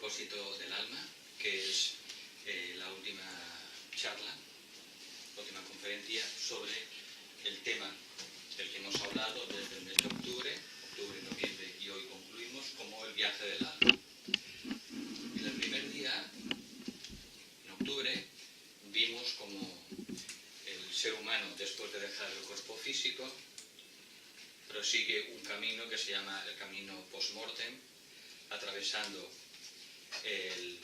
propósito del alma, que es la última charla, la última conferencia sobre el tema del que hemos hablado desde el mes de octubre, noviembre y hoy concluimos como el viaje del alma. En el primer día, en octubre, vimos como el ser humano, después de dejar el cuerpo físico, prosigue un camino que se llama el camino post-mortem, atravesando el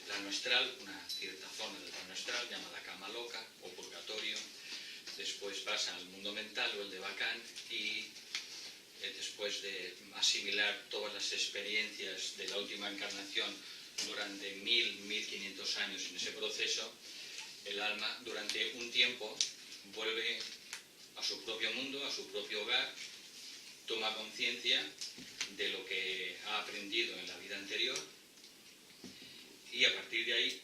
plano astral, una cierta zona del plano astral llamada cama loca o purgatorio. Después pasa al mundo mental o el de Bacán y después de asimilar todas las experiencias de la última encarnación durante 1500 años en ese proceso, el alma durante un tiempo vuelve a su propio mundo, a su propio hogar, toma conciencia de lo que ha aprendido en la vida anterior y a partir de ahí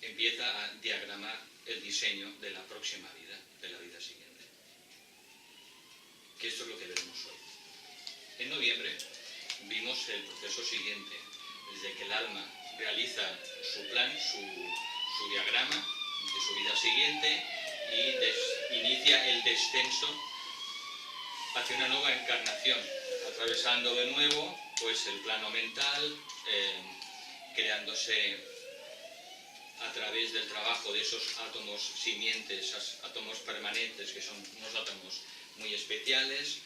empieza a diagramar el diseño de la próxima vida, de la vida siguiente. Que esto es lo que veremos hoy. En noviembre vimos el proceso siguiente, desde que el alma realiza su plan, su diagrama de su vida siguiente y inicia el descenso hacia una nueva encarnación, atravesando de nuevo pues el plano mental, creándose a través del trabajo de esos átomos simientes, esos átomos permanentes, que son unos átomos muy especiales,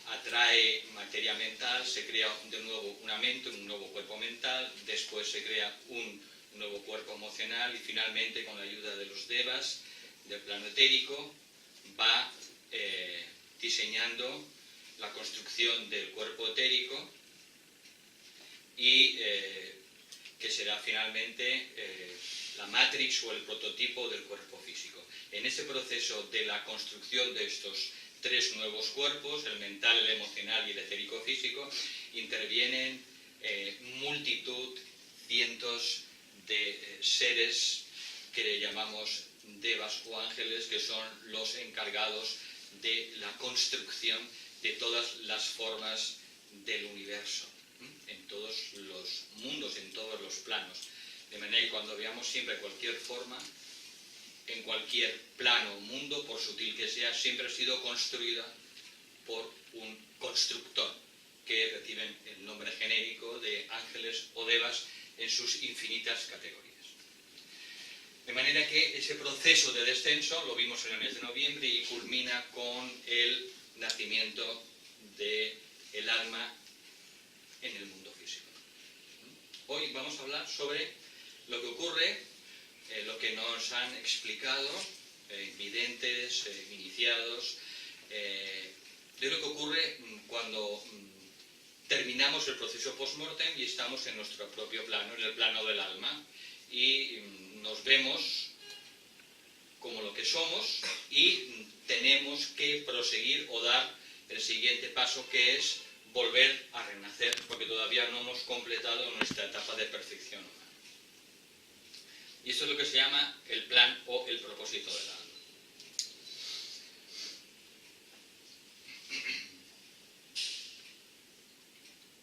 atrae materia mental, se crea de nuevo una mente, un nuevo cuerpo mental, después se crea un nuevo cuerpo emocional y finalmente, con la ayuda de los devas, del plano etérico, va diseñando la construcción del cuerpo etérico y que será finalmente la matrix o el prototipo del cuerpo físico. En ese proceso de la construcción de estos tres nuevos cuerpos, el mental, el emocional y el etérico físico, intervienen multitud, cientos de seres que le llamamos devas o ángeles, que son los encargados de la construcción de todas las formas del universo, en todos los mundos, en todos los planos. De manera que cuando veamos siempre cualquier forma, en cualquier plano o mundo, por sutil que sea, siempre ha sido construida por un constructor, que reciben el nombre genérico de ángeles o devas en sus infinitas categorías. De manera que ese proceso de descenso lo vimos en el mes de noviembre y culmina con el nacimiento del alma en el mundo físico. Hoy vamos a hablar sobre lo que ocurre, lo que nos han explicado videntes, iniciados, de lo que ocurre cuando terminamos el proceso post-mortem y estamos en nuestro propio plano, en el plano del alma, y nos vemos como lo que somos y tenemos que proseguir o dar el siguiente paso, que es volver a renacer, porque todavía no hemos completado nuestra etapa de perfección humana. Y esto es lo que se llama el plan o el propósito del alma.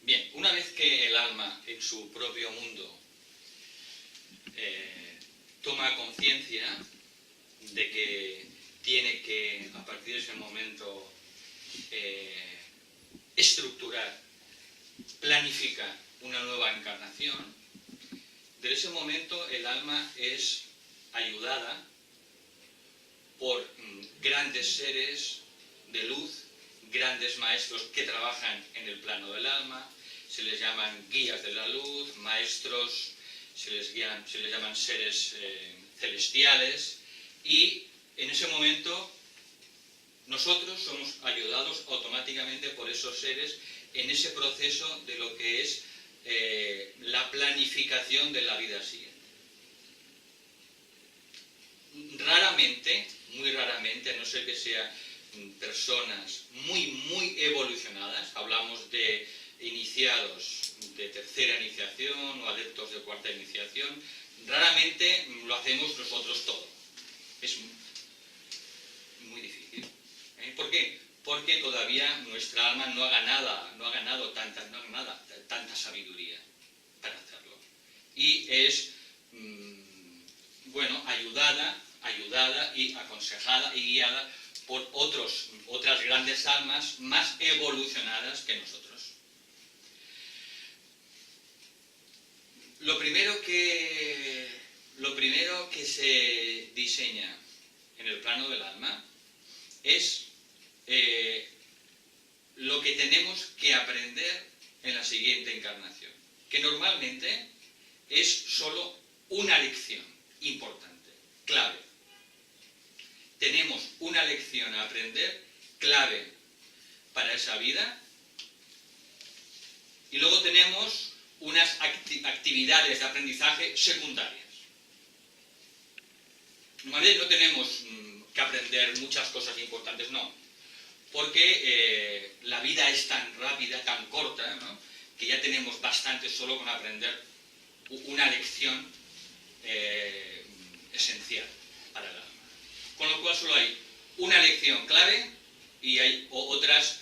Bien, una vez que el alma en su propio mundo toma conciencia de que tiene que, a partir de ese momento, estructurar, planificar una nueva encarnación, desde ese momento el alma es ayudada por grandes seres de luz, grandes maestros que trabajan en el plano del alma, se les llaman guías de la luz, maestros, se les llaman seres celestiales, y en ese momento nosotros somos ayudados automáticamente por esos seres en ese proceso de lo que es la planificación de la vida siguiente. Raramente, muy raramente, a no ser que sean personas muy evolucionadas, hablamos de iniciados de tercera iniciación o adeptos de cuarta iniciación, raramente lo hacemos nosotros todo. Es muy difícil. ¿Por qué? Porque todavía nuestra alma no ha ganado tanta sabiduría para y es, bueno, ayudada y aconsejada y guiada por otras grandes almas más evolucionadas que nosotros. Lo primero que se diseña en el plano del alma es lo que tenemos que aprender en la siguiente encarnación, que normalmente es solo una lección importante, clave. Tenemos una lección a aprender clave para esa vida y luego tenemos unas actividades de aprendizaje secundarias. Normalmente no tenemos que aprender muchas cosas importantes, no, porque la vida es tan rápida, tan corta, ¿no?, que ya tenemos bastante solo con aprender una lección esencial para el alma. Con lo cual solo hay una lección clave y hay otros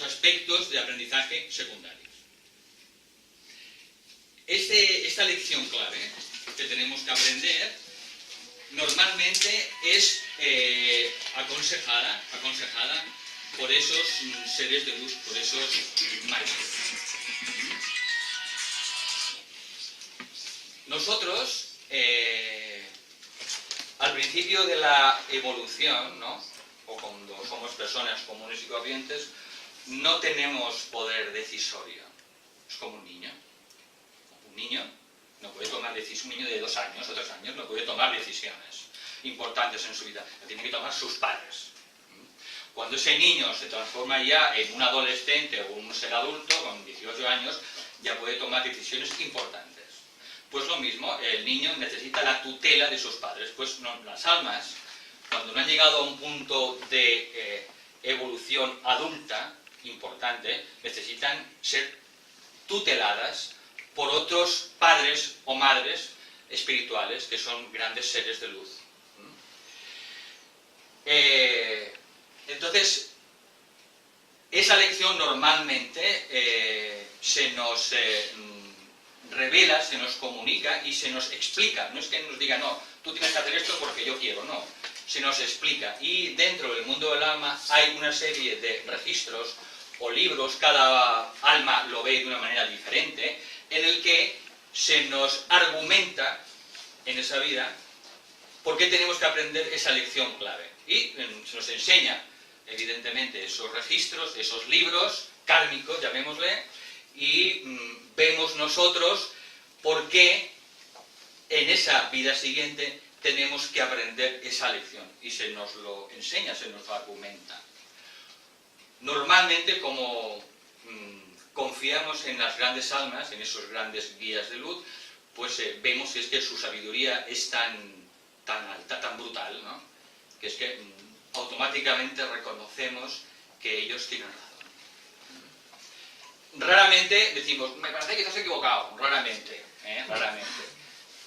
aspectos de aprendizaje secundarios. Esta lección clave que tenemos que aprender normalmente es aconsejada por esos seres de luz, por esos maestros. Nosotros, al principio de la evolución, ¿no?, o cuando somos personas comunes y corrientes, no tenemos poder decisorio. Es como un niño. Un niño no puede tomar decisiones. Un niño de 2 años o 3 años no puede tomar decisiones importantes en su vida. Lo tienen que tomar sus padres. Cuando ese niño se transforma ya en un adolescente o un ser adulto, con 18 años, ya puede tomar decisiones importantes. Pues lo mismo, el niño necesita la tutela de sus padres. Pues no, las almas, cuando no han llegado a un punto de evolución adulta importante, necesitan ser tuteladas por otros padres o madres espirituales que son grandes seres de luz. Entonces, esa lección normalmente se nos revela, se nos comunica y se nos explica. No es que nos diga, no, tú tienes que hacer esto porque yo quiero, no. Se nos explica. Y dentro del mundo del alma hay una serie de registros o libros, cada alma lo ve de una manera diferente, en el que se nos argumenta en esa vida por qué tenemos que aprender esa lección clave. Y se nos enseña, evidentemente, esos registros, esos libros kármicos, llamémosle, y vemos nosotros por qué en esa vida siguiente tenemos que aprender esa lección. Y se nos lo enseña, se nos lo argumenta. Normalmente, como confiamos en las grandes almas, en esos grandes guías de luz, pues vemos que es que su sabiduría es tan alta, tan brutal, ¿no?, que es que automáticamente reconocemos que ellos tienen razón. Raramente decimos, me parece que estás equivocado, raramente.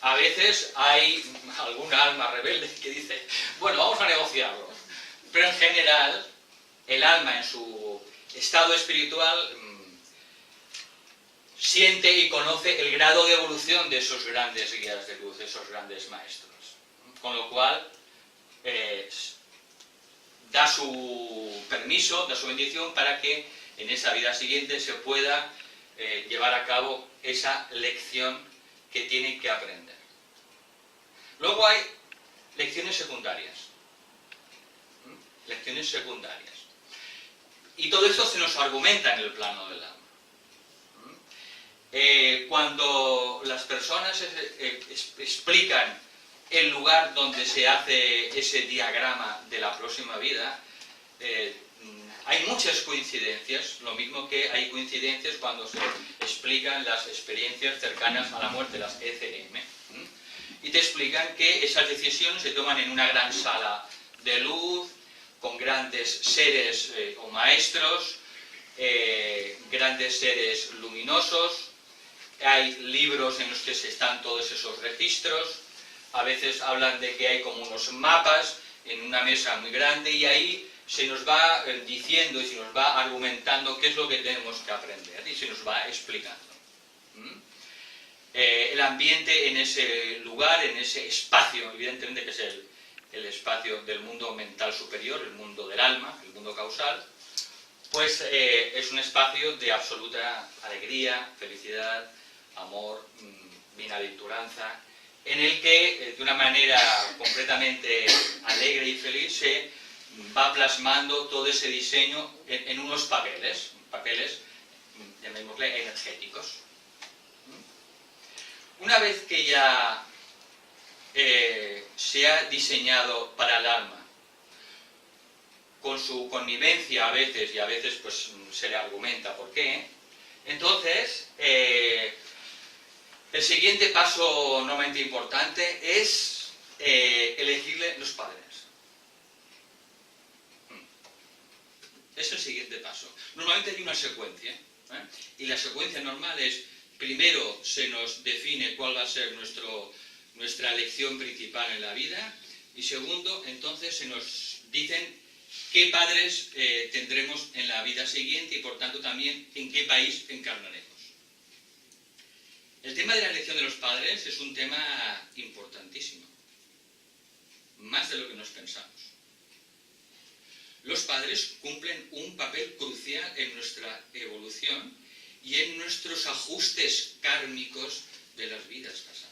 A veces hay alguna alma rebelde que dice, bueno, vamos a negociarlo. Pero en general, el alma en su estado espiritual siente y conoce el grado de evolución de esos grandes guías de luz, de esos grandes maestros. Con lo cual, da su permiso, da su bendición para que en esa vida siguiente se pueda llevar a cabo esa lección que tienen que aprender. Luego hay lecciones secundarias. Lecciones secundarias. Y todo esto se nos argumenta en el plano del alma. Cuando las personas explican el lugar donde se hace ese diagrama de la próxima vida, hay muchas coincidencias, lo mismo que hay coincidencias cuando se explican las experiencias cercanas a la muerte, las ECM. Y te explican que esas decisiones se toman en una gran sala de luz, con grandes seres o maestros, grandes seres luminosos. Hay libros en los que están todos esos registros. A veces hablan de que hay como unos mapas en una mesa muy grande y ahí se nos va diciendo y se nos va argumentando qué es lo que tenemos que aprender y se nos va explicando. el ambiente en ese lugar, en ese espacio, evidentemente que es el espacio del mundo mental superior, el mundo del alma, el mundo causal, pues es un espacio de absoluta alegría, felicidad, amor, bienaventuranza, en el que de una manera completamente alegre y feliz se va plasmando todo ese diseño en unos papeles, llamémosle energéticos. Una vez que ya se ha diseñado para el alma, con su connivencia a veces, y a veces pues se le argumenta por qué, entonces el siguiente paso normalmente importante es elegirle los padres. Es el siguiente paso. Normalmente hay una secuencia, y la secuencia normal es: primero se nos define cuál va a ser nuestra elección principal en la vida, y segundo, entonces se nos dicen qué padres tendremos en la vida siguiente y por tanto también en qué país encarnaremos. El tema de la elección de los padres es un tema importantísimo, más de lo que nos pensamos. Los padres cumplen un papel crucial en nuestra evolución y en nuestros ajustes kármicos de las vidas pasadas.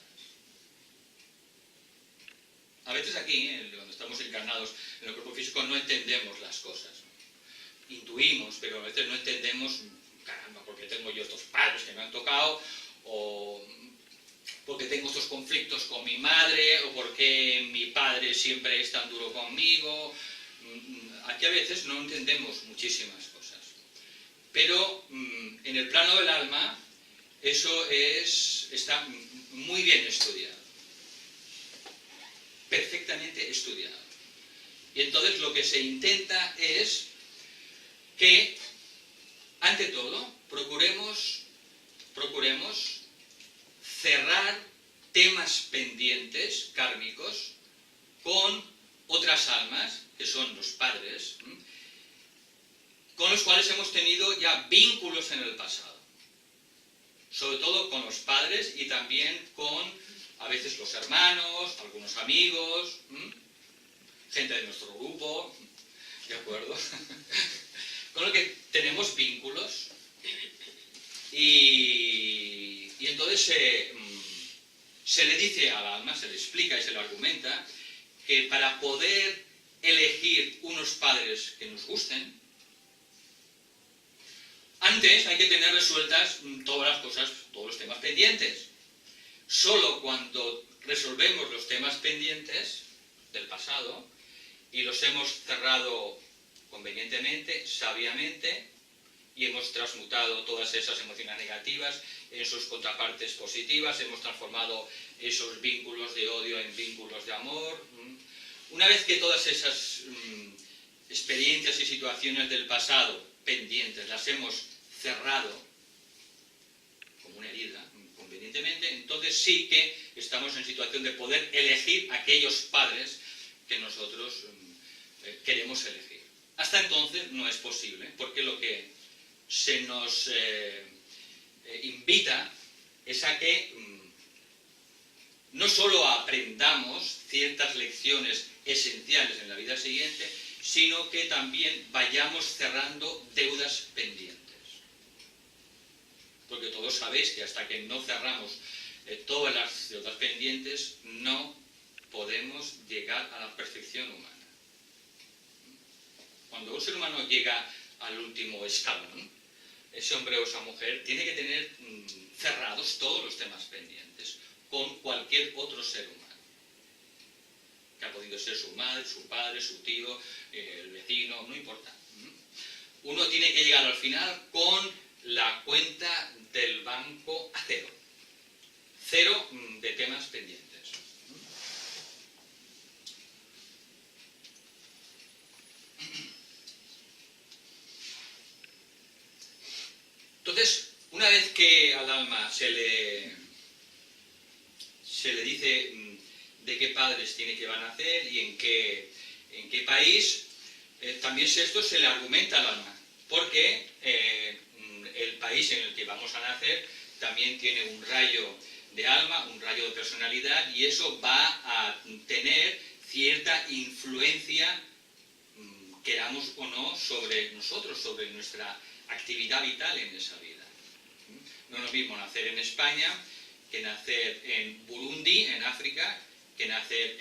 A veces aquí, cuando estamos encarnados en el cuerpo físico, no entendemos las cosas. Intuimos, pero a veces no entendemos, caramba, ¿por qué tengo yo estos padres que me han tocado? O porque tengo estos conflictos con mi madre, o porque mi padre siempre es tan duro conmigo. Aquí a veces no entendemos muchísimas cosas. Pero en el plano del alma, eso está muy bien estudiado. Perfectamente estudiado. Y entonces lo que se intenta es que, ante todo, procuremos cerrar temas pendientes kármicos con otras almas, que son los padres, con los cuales hemos tenido ya vínculos en el pasado. Sobre todo con los padres y también con, a veces, los hermanos, algunos amigos, gente de nuestro grupo, ¿de acuerdo? Con lo que tenemos vínculos y entonces se le dice al alma, se le explica y se le argumenta que para poder elegir unos padres que nos gusten, antes hay que tener resueltas todas las cosas, todos los temas pendientes. Solo cuando resolvemos los temas pendientes del pasado y los hemos cerrado convenientemente, sabiamente, y hemos transmutado todas esas emociones negativas en sus contrapartes positivas, hemos transformado esos vínculos de odio en vínculos de amor. Una vez que todas esas experiencias y situaciones del pasado pendientes las hemos cerrado como una herida, convenientemente, entonces sí que estamos en situación de poder elegir aquellos padres que nosotros queremos elegir. Hasta entonces no es posible, porque lo que se nos invita es a que no solo aprendamos ciertas lecciones esenciales en la vida siguiente, sino que también vayamos cerrando deudas pendientes. Porque todos sabéis que hasta que no cerramos todas las deudas pendientes, no podemos llegar a la perfección humana. Cuando un ser humano llega al último escalón, ese hombre o esa mujer tiene que tener cerrados todos los temas pendientes con cualquier otro ser humano, que ha podido ser su madre, su padre, su tío, el vecino, no importa. Uno tiene que llegar al final con la cuenta del banco a cero. Cero de temas pendientes. Entonces, una vez que al alma se le dice de qué padres tiene que van a nacer y en qué país, también esto se le argumenta al alma, porque el país en el que vamos a nacer también tiene un rayo de alma, un rayo de personalidad, y eso va a tener cierta influencia, queramos o no, sobre nosotros, sobre nuestra actividad vital en esa vida. No es lo mismo nacer en España que nacer en Burundi, en África, que nacer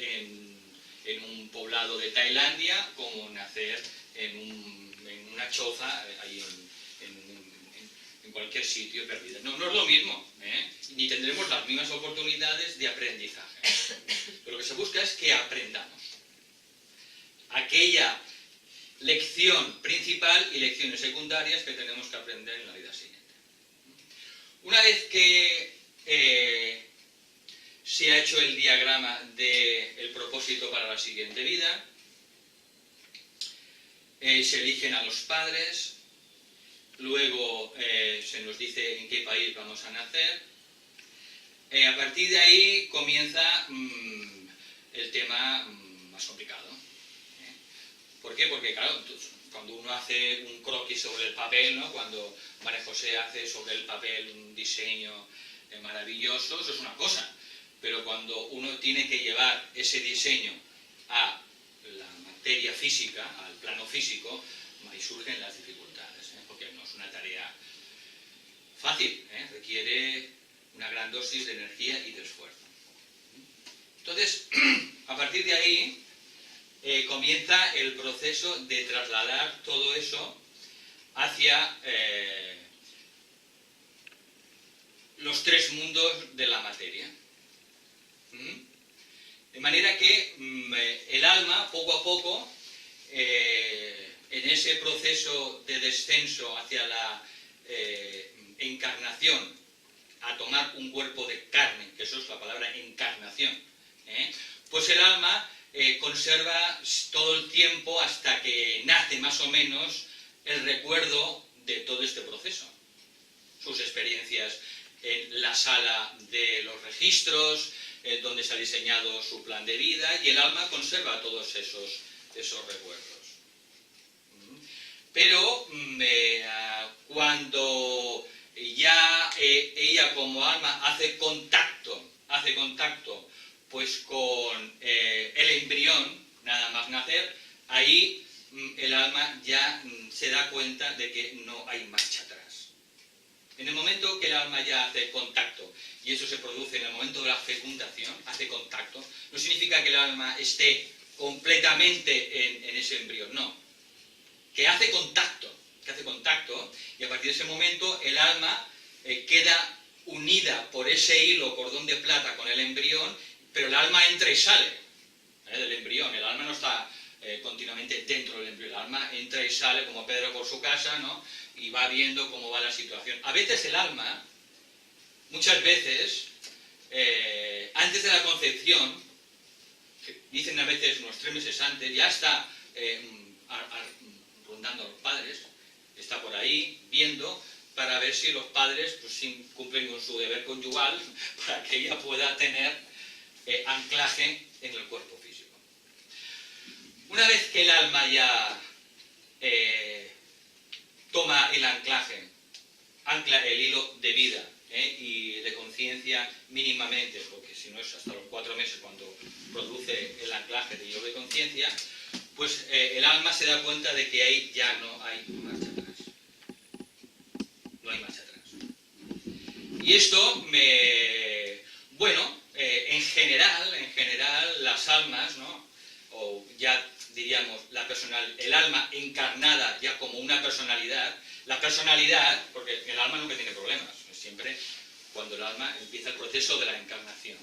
en un poblado de Tailandia, como nacer en una choza ahí en cualquier sitio perdida. No es lo mismo, ni tendremos las mismas oportunidades de aprendizaje. Pero lo que se busca es que aprendamos aquella lección principal y lecciones secundarias que tenemos que aprender en la vida siguiente. Una vez que se ha hecho el diagrama del propósito para la siguiente vida, se eligen a los padres, luego se nos dice en qué país vamos a nacer. A partir de ahí comienza el tema más complicado. ¿Por qué? Porque claro, cuando uno hace un croquis sobre el papel, ¿no? Cuando María José hace sobre el papel un diseño maravilloso, eso es una cosa. Pero cuando uno tiene que llevar ese diseño a la materia física, al plano físico, ahí surgen las dificultades, porque no es una tarea fácil, requiere una gran dosis de energía y de esfuerzo. Entonces, a partir de ahí, comienza el proceso de trasladar todo eso hacia los tres mundos de la materia. De manera que el alma, poco a poco, en ese proceso de descenso hacia la encarnación, a tomar un cuerpo de carne, que eso es la palabra encarnación, pues el alma conserva todo el tiempo hasta que nace más o menos el recuerdo de todo este proceso. Sus experiencias en la sala de los registros, donde se ha diseñado su plan de vida, y el alma conserva todos esos recuerdos. Pero cuando ya ella como alma hace contacto pues con el embrión, nada más nacer, ahí el alma ya se da cuenta de que no hay marcha atrás. En el momento que el alma ya hace contacto, y eso se produce en el momento de la fecundación, hace contacto, no significa que el alma esté completamente en ese embrión, no. Que hace contacto, y a partir de ese momento el alma queda unida por ese hilo, cordón de plata con el embrión, pero el alma entra y sale del embrión. El alma no está continuamente dentro del embrión, el alma entra y sale como Pedro por su casa, ¿no? Y va viendo cómo va la situación. A veces el alma, muchas veces, antes de la concepción, dicen a veces unos 3 meses antes, ya está rondando a los padres, está por ahí viendo para ver si los padres pues, cumplen con su deber conyugal para que ella pueda tener anclaje en el cuerpo físico. Una vez que el alma ya toma el anclaje, ancla el hilo de vida y de conciencia mínimamente, porque si no es hasta los 4 meses cuando produce el anclaje de hilo de conciencia, pues el alma se da cuenta de que ahí ya no hay marcha atrás. No hay marcha atrás. Y esto en general las almas, ¿no? O ya diríamos el alma encarnada ya como una personalidad, la personalidad, porque el alma nunca tiene problemas, siempre cuando el alma empieza el proceso de la encarnación,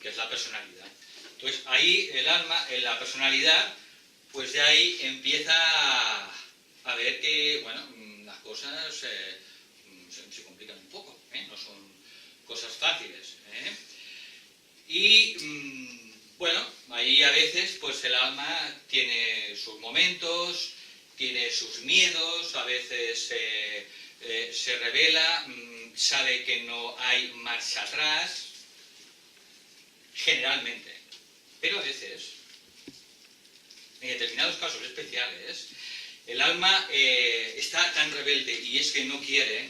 que es la personalidad. Entonces ahí el alma, en la personalidad, pues de ahí empieza a ver que, las cosas se complican un poco, no son cosas fáciles. Y, ahí a veces, pues el alma tiene sus momentos, tiene sus miedos, a veces se revela, sabe que no hay marcha atrás, generalmente. Pero a veces, en determinados casos especiales, el alma está tan rebelde y es que no quiere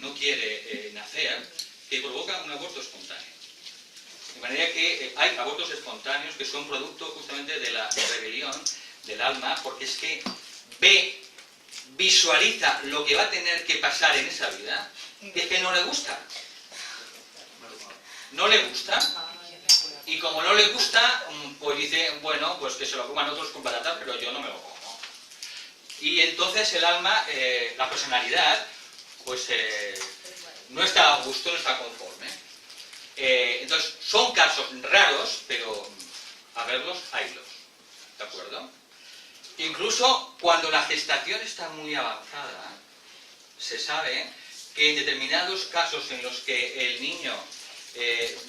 nacer, que provoca un aborto espontáneo. De manera que hay abortos espontáneos que son producto justamente de la rebelión del alma, porque es que visualiza lo que va a tener que pasar en esa vida, y es que no le gusta. No le gusta. Y como no le gusta, pues dice, bueno, pues que se lo coman otros con patatas, pero yo no me lo como. Y entonces el alma, la personalidad, pues no está a gusto, no está conforme. Entonces, son casos raros, pero a verlos, haylos. ¿De acuerdo? Incluso cuando la gestación está muy avanzada, se sabe que en determinados casos en los que el niño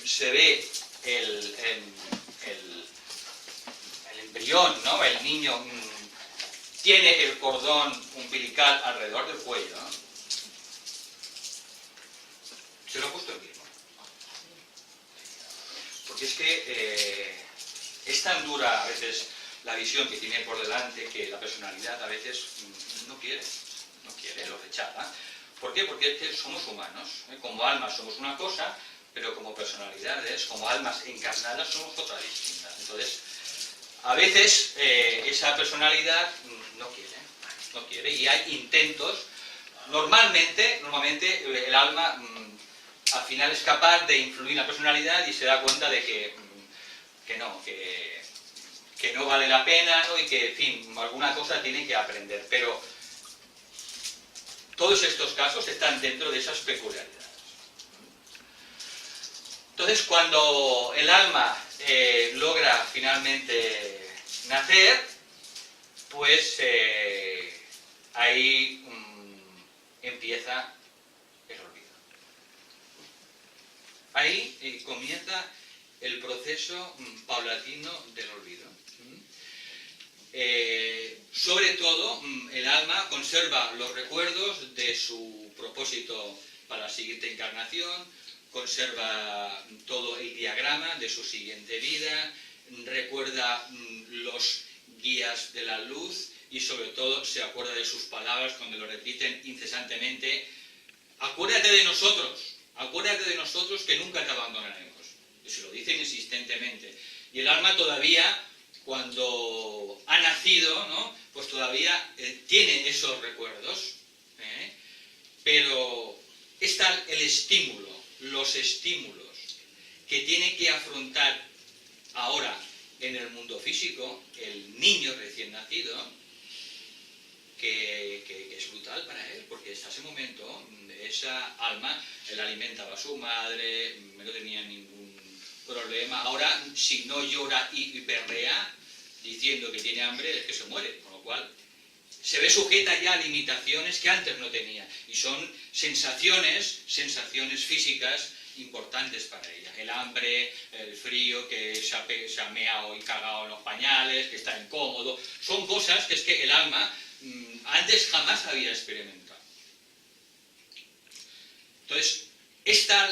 se ve el embrión, ¿no? El niño tiene el cordón umbilical alrededor del cuello, ¿no? Se lo ha puesto el mismo. Porque es que es tan dura a veces la visión que tiene por delante que la personalidad a veces no quiere, lo rechaza. ¿Por qué? Porque es que somos humanos, ¿eh? Como almas somos una cosa, pero como personalidades, como almas encarnadas, somos otra distinta. Entonces, a veces esa personalidad no quiere, y hay intentos. Normalmente el alma al final es capaz de influir en la personalidad y se da cuenta de que no vale la pena, ¿no? Y que, en fin, alguna cosa tiene que aprender. Pero todos estos casos están dentro de esas peculiaridades. Entonces, cuando el alma logra finalmente nacer, pues ahí empieza el olvido. Ahí comienza el proceso paulatino del olvido. Sobre todo, el alma conserva los recuerdos de su propósito para la siguiente encarnación, conserva todo el diagrama de su siguiente vida, recuerda los guías de la luz y sobre todo se acuerda de sus palabras cuando lo repiten incesantemente: acuérdate de nosotros que nunca te abandonaremos. Y se lo dicen insistentemente. Y el alma todavía, cuando ha nacido, ¿no? Pues todavía tiene esos recuerdos, pero está el estímulo, los estímulos que tiene que afrontar ahora en el mundo físico el niño recién nacido, que es brutal para él, porque hasta ese momento esa alma, él alimentaba a su madre, no tenía ningún problema. Ahora, si no llora y berrea diciendo que tiene hambre, es que se muere, con lo cual se ve sujeta ya a limitaciones que antes no tenía, y son sensaciones físicas importantes para ella. El hambre, el frío, que se ha meado y cagado en los pañales, que está incómodo, son cosas que es que el alma antes jamás había experimentado. Entonces, está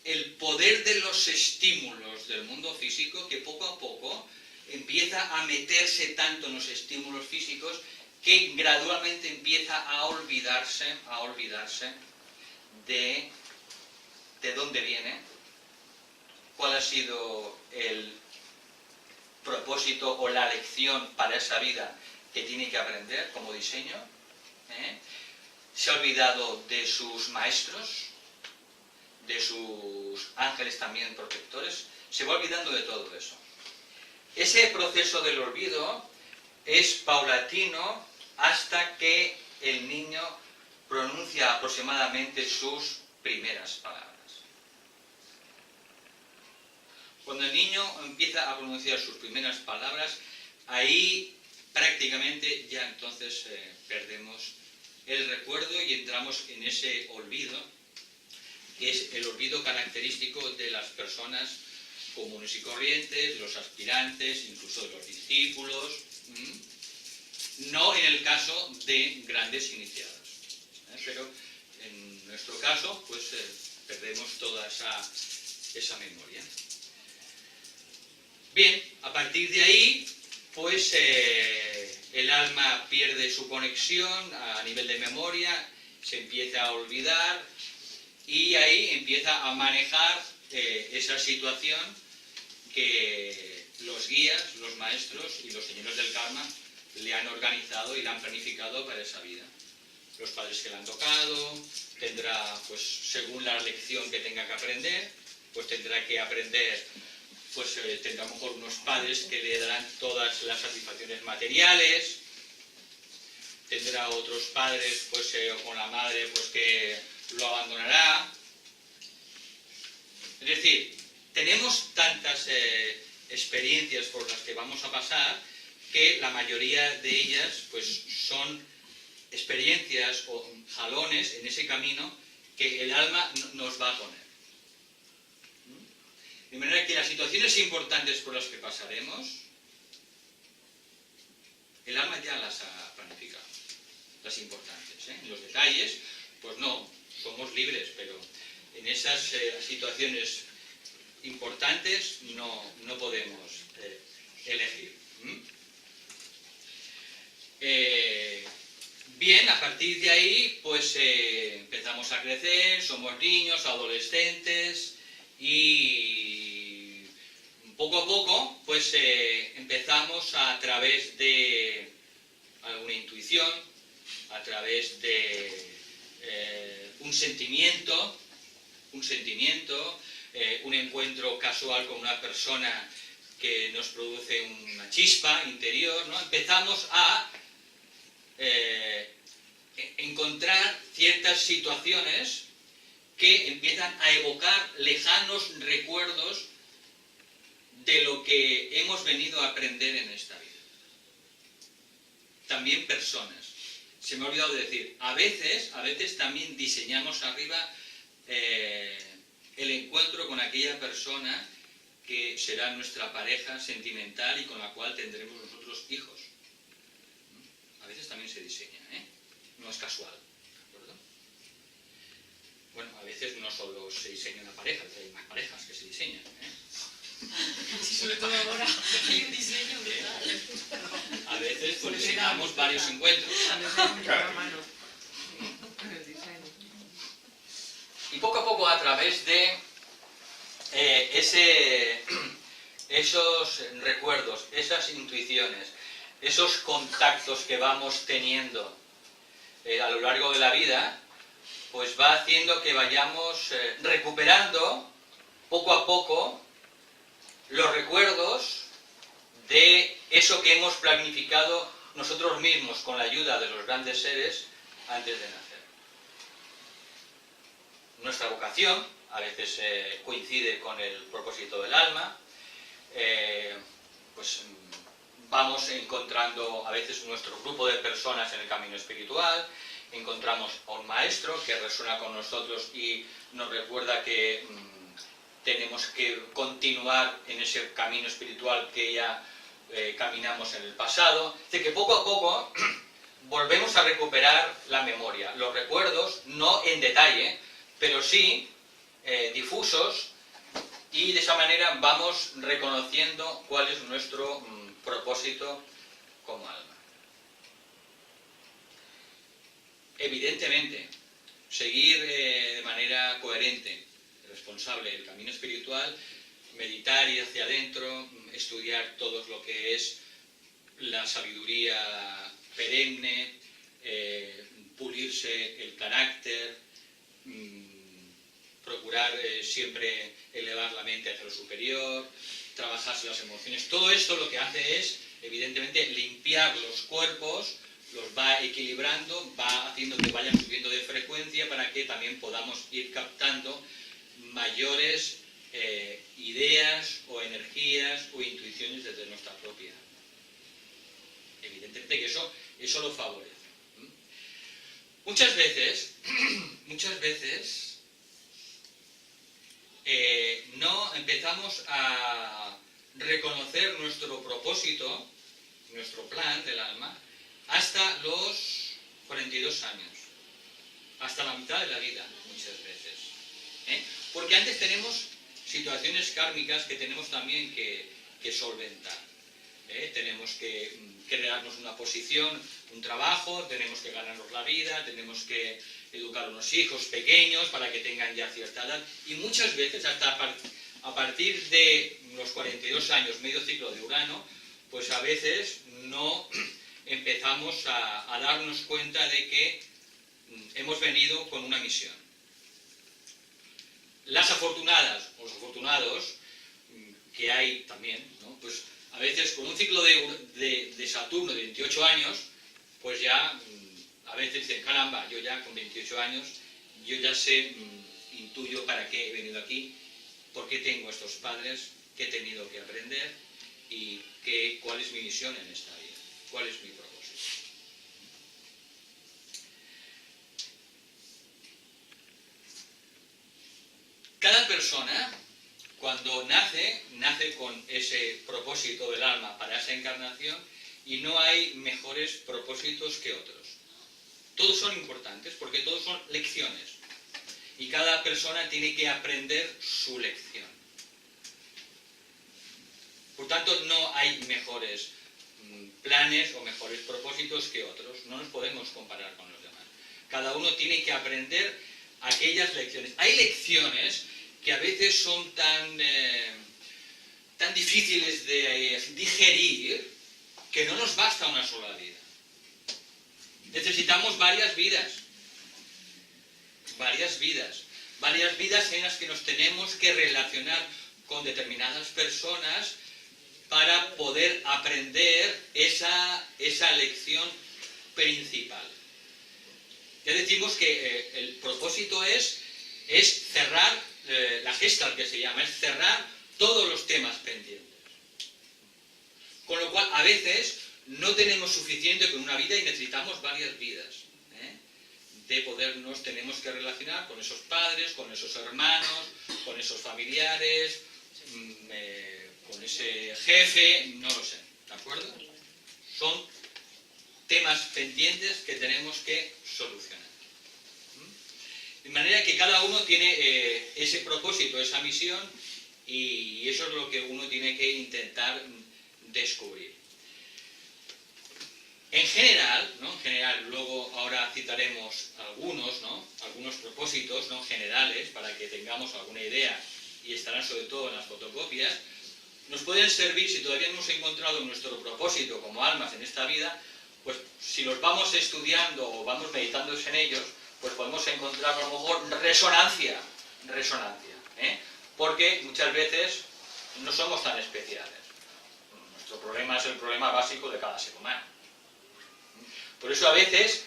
el poder de los estímulos del mundo físico, que poco a poco empieza a meterse tanto en los estímulos físicos que gradualmente empieza a olvidarse de dónde viene, cuál ha sido el propósito o la lección para esa vida que tiene que aprender como diseño. Se ha olvidado de sus maestros, de sus ángeles también protectores, se va olvidando de todo eso. Ese proceso del olvido es paulatino hasta que el niño pronuncia aproximadamente sus primeras palabras. Cuando el niño empieza a pronunciar sus primeras palabras, ahí prácticamente ya entonces perdemos el recuerdo y entramos en ese olvido, que es el olvido característico de las personas comunes y corrientes, de los aspirantes, incluso de los discípulos, no en el caso de grandes iniciados, pero en nuestro caso pues perdemos toda esa memoria. Bien, a partir de ahí pues el alma pierde su conexión a nivel de memoria, se empieza a olvidar y ahí empieza a manejar esa situación que los guías, los maestros y los señores del karma le han organizado y le han planificado para esa vida. Los padres que le han tocado, tendrá, pues según la lección que tenga que aprender, pues tendrá que aprender, pues tendrá a lo mejor unos padres que le darán todas las satisfacciones materiales, tendrá otros padres, pues con la madre, pues que lo abandonará. Es decir, tenemos tantas experiencias por las que vamos a pasar que la mayoría de ellas pues son experiencias o jalones en ese camino que el alma nos va a poner. De manera que las situaciones importantes por las que pasaremos, el alma ya las ha planificado, las importantes. En los detalles, pues no, somos libres, pero en esas situaciones importantes no podemos elegir. Bien, a partir de ahí, pues empezamos a crecer, somos niños, adolescentes y poco a poco, pues empezamos a través de alguna intuición, a través de un sentimiento, un encuentro casual con una persona que nos produce una chispa interior, ¿no? Empezamos a encontrar ciertas situaciones que empiezan a evocar lejanos recuerdos de lo que hemos venido a aprender en esta vida. También personas. Se me ha olvidado de decir, a veces también diseñamos arriba el encuentro con aquella persona que será nuestra pareja sentimental y con la cual tendremos nosotros hijos. A veces también se diseña, no es casual, ¿de acuerdo? Bueno, a veces no solo se diseña una pareja, hay más parejas que se diseñan, Sí, sobre todo ahora hay un diseño brutal. A veces pues diseñamos varios encuentros. Y poco a poco, a través de esos recuerdos, esas intuiciones, esos contactos que vamos teniendo a lo largo de la vida, pues va haciendo que vayamos recuperando poco a poco los recuerdos de eso que hemos planificado nosotros mismos con la ayuda de los grandes seres antes de nacer. Nuestra vocación a veces coincide con el propósito del alma, pues vamos encontrando a veces nuestro grupo de personas en el camino espiritual, encontramos a un maestro que resuena con nosotros y nos recuerda que tenemos que continuar en ese camino espiritual que ya caminamos en el pasado. Es decir, que poco a poco volvemos a recuperar la memoria, los recuerdos, no en detalle, pero sí difusos, y de esa manera vamos reconociendo cuál es nuestro propósito como alma. Evidentemente, seguir de manera coherente, responsable el camino espiritual, meditar, ir hacia adentro, estudiar todo lo que es la sabiduría perenne, pulirse el carácter, procurar siempre elevar la mente hacia lo superior, trabajarse las emociones. Todo esto lo que hace es, evidentemente, limpiar los cuerpos, los va equilibrando, va haciendo que vayan subiendo de frecuencia para que también podamos ir captando mayores ideas o energías o intuiciones desde nuestra propia alma. Evidentemente que eso lo favorece. Muchas veces no empezamos a reconocer nuestro propósito, nuestro plan del alma, hasta los 42 años, hasta la mitad de la vida, muchas veces. Porque antes tenemos situaciones kármicas que tenemos también que solventar. Tenemos que crearnos una posición, un trabajo, tenemos que ganarnos la vida, tenemos que educar a unos hijos pequeños para que tengan ya cierta edad, y muchas veces hasta a partir de los 42 años, medio ciclo de Urano, pues a veces no empezamos a darnos cuenta de que hemos venido con una misión. Las afortunadas o los afortunados, que hay también, ¿no? Pues a veces con un ciclo de Saturno de 28 años, pues ya a veces dicen, caramba, yo ya con 28 años, yo ya sé, intuyo para qué he venido aquí, por qué tengo estos padres, qué he tenido que aprender y cuál es mi misión en esta vida, cuál es mi propósito. Cada persona, cuando nace con ese propósito del alma para esa encarnación, y no hay mejores propósitos que otros. Todos son importantes porque todos son lecciones. Y cada persona tiene que aprender su lección. Por tanto, no hay mejores planes o mejores propósitos que otros. No nos podemos comparar con los demás. Cada uno tiene que aprender aquellas lecciones. Hay lecciones que a veces son tan difíciles de digerir que no nos basta una sola vida. Necesitamos varias vidas en las que nos tenemos que relacionar con determinadas personas para poder aprender esa lección principal. Ya decimos que el propósito es cerrar, la Gestalt que se llama, es cerrar todos los temas pendientes. Con lo cual, a veces, no tenemos suficiente con una vida y necesitamos varias vidas. Tenemos que relacionar con esos padres, con esos hermanos, con esos familiares, con ese jefe, no lo sé, ¿de acuerdo? Son temas pendientes que tenemos que solucionar. De manera que cada uno tiene ese propósito, esa misión, y eso es lo que uno tiene que intentar descubrir. En general, luego ahora citaremos algunos, ¿no? Algunos propósitos, ¿no? Generales, para que tengamos alguna idea, y estarán sobre todo en las fotocopias, nos pueden servir, si todavía no hemos encontrado nuestro propósito como almas en esta vida, pues si los vamos estudiando o vamos meditando en ellos, pues podemos encontrar a lo mejor resonancia, porque muchas veces no somos tan especiales. Nuestro problema es el problema básico de cada ser humano. Por eso a veces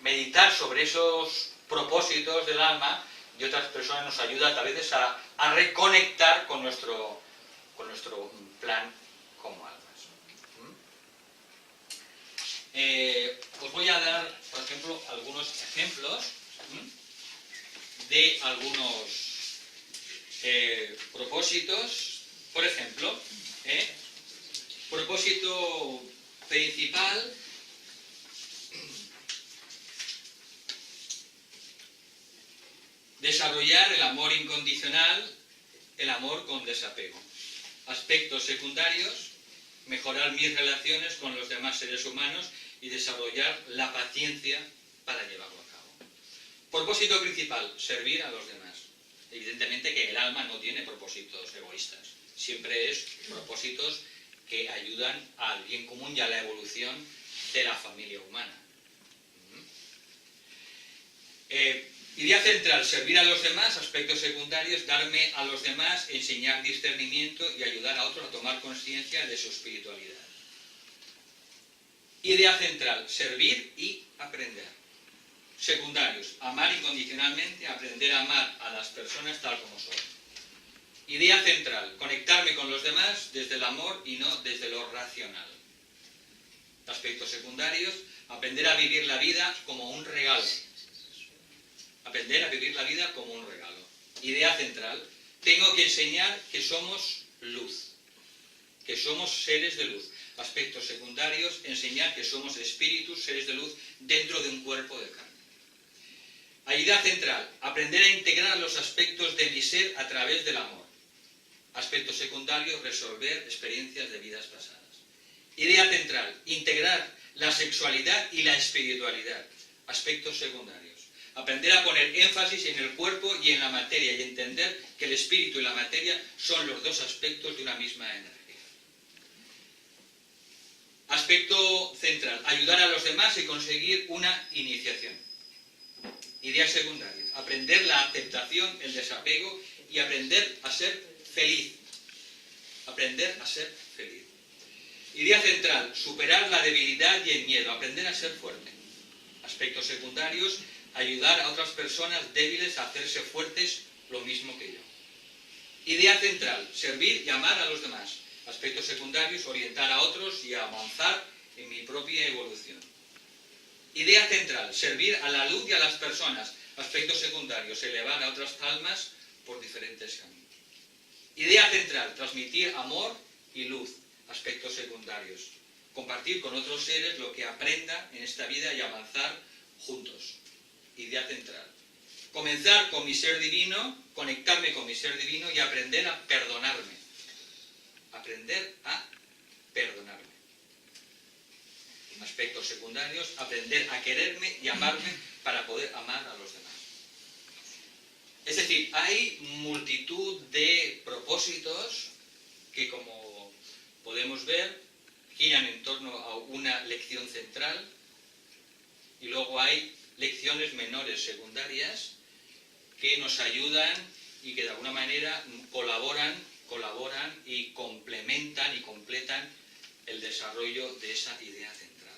meditar sobre esos propósitos del alma de otras personas nos ayuda a veces a reconectar con nuestro plan como almas. Os voy a dar, por ejemplo, algunos ejemplos de algunos propósitos. Por ejemplo, propósito principal: desarrollar el amor incondicional, el amor con desapego. Aspectos secundarios: mejorar mis relaciones con los demás seres humanos y desarrollar la paciencia para llevarlo a cabo. Propósito principal: servir a los demás. Evidentemente que el alma no tiene propósitos egoístas. Siempre es propósitos que ayudan al bien común y a la evolución de la familia humana. Idea central: servir a los demás. Aspectos secundarios: darme a los demás, enseñar discernimiento y ayudar a otros a tomar conciencia de su espiritualidad. Idea central: servir y aprender. Secundarios: amar incondicionalmente, aprender a amar a las personas tal como son. Idea central: conectarme con los demás desde el amor y no desde lo racional. Aspectos secundarios: aprender a vivir la vida como un regalo. Aprender a vivir la vida como un regalo. Idea central: tengo que enseñar que somos luz, que somos seres de luz. Aspectos secundarios: enseñar que somos espíritus, seres de luz, dentro de un cuerpo de carne. Idea central: aprender a integrar los aspectos de mi ser a través del amor. Aspectos secundarios: resolver experiencias de vidas pasadas. Idea central: integrar la sexualidad y la espiritualidad. Aspectos secundarios: Aprender a poner énfasis en el cuerpo y en la materia y entender que el espíritu y la materia son los dos aspectos de una misma energía. Aspecto central, ayudar a los demás y conseguir una iniciación. Ideas secundarias, aprender la aceptación, el desapego y aprender a ser feliz. Aprender a ser feliz. Idea central, superar la debilidad y el miedo, aprender a ser fuerte. Aspectos secundarios, ayudar a otras personas débiles a hacerse fuertes lo mismo que yo. Idea central, servir y amar a los demás. Aspectos secundarios, orientar a otros y avanzar en mi propia evolución. Idea central, servir a la luz y a las personas. Aspectos secundarios, elevar a otras almas por diferentes caminos. Idea central, transmitir amor y luz. Aspectos secundarios, compartir con otros seres lo que aprenda en esta vida y avanzar juntos. Idea central, comenzar con mi ser divino, conectarme con mi ser divino y aprender a perdonarme. Aprender a perdonarme. Aspectos secundarios, aprender a quererme y amarme para poder amar a los demás. Es decir, hay multitud de propósitos que, como podemos ver, giran en torno a una lección central y luego hay lecciones menores secundarias que nos ayudan y que de alguna manera colaboran y complementan y completan el desarrollo de esa idea central.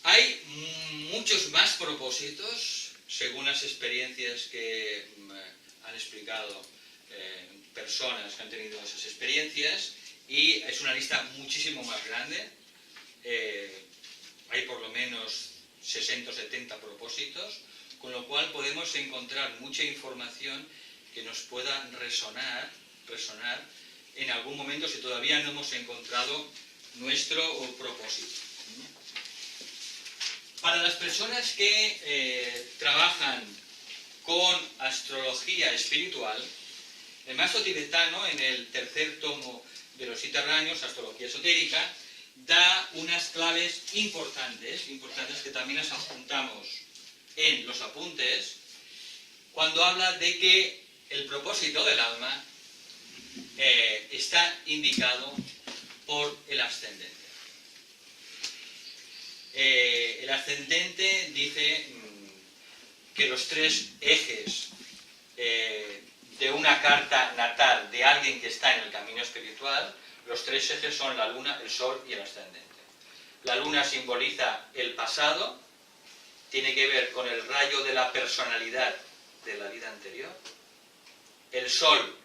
Hay muchos más propósitos, según las experiencias que han explicado personas que han tenido esas experiencias, y es una lista muchísimo más grande. Hay por lo menos 60 o 70 propósitos, con lo cual podemos encontrar mucha información que nos pueda resonar en algún momento si todavía no hemos encontrado nuestro propósito. Para las personas que trabajan con astrología espiritual, el maestro tibetano, en el tercer tomo de los 7 rayos, Astrología Esotérica, da unas claves importantes que también las apuntamos en los apuntes, cuando habla de que el propósito del alma está indicado por el ascendente. El ascendente dice que los 3 ejes de una carta natal de alguien que está en el camino espiritual, los 3 ejes son la luna, el sol y el ascendente. La luna simboliza el pasado, tiene que ver con el rayo de la personalidad de la vida anterior. El sol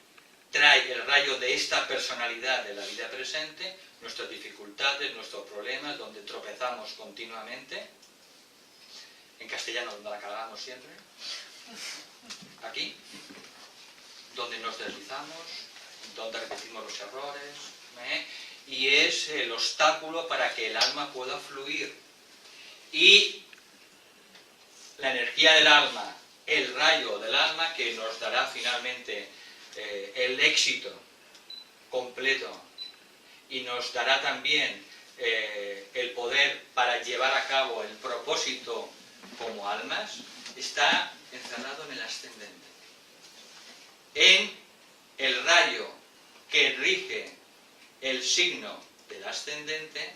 trae el rayo de esta personalidad de la vida presente, nuestras dificultades, nuestros problemas, donde tropezamos continuamente. En castellano, donde la cagamos siempre. Aquí, donde nos deslizamos, donde repetimos los errores, y es el obstáculo para que el alma pueda fluir. Y la energía del alma, el rayo del alma, que nos dará finalmente el éxito completo y nos dará también el poder para llevar a cabo el propósito como almas, está encerrado en el ascendente, en el rayo que rige el signo del ascendente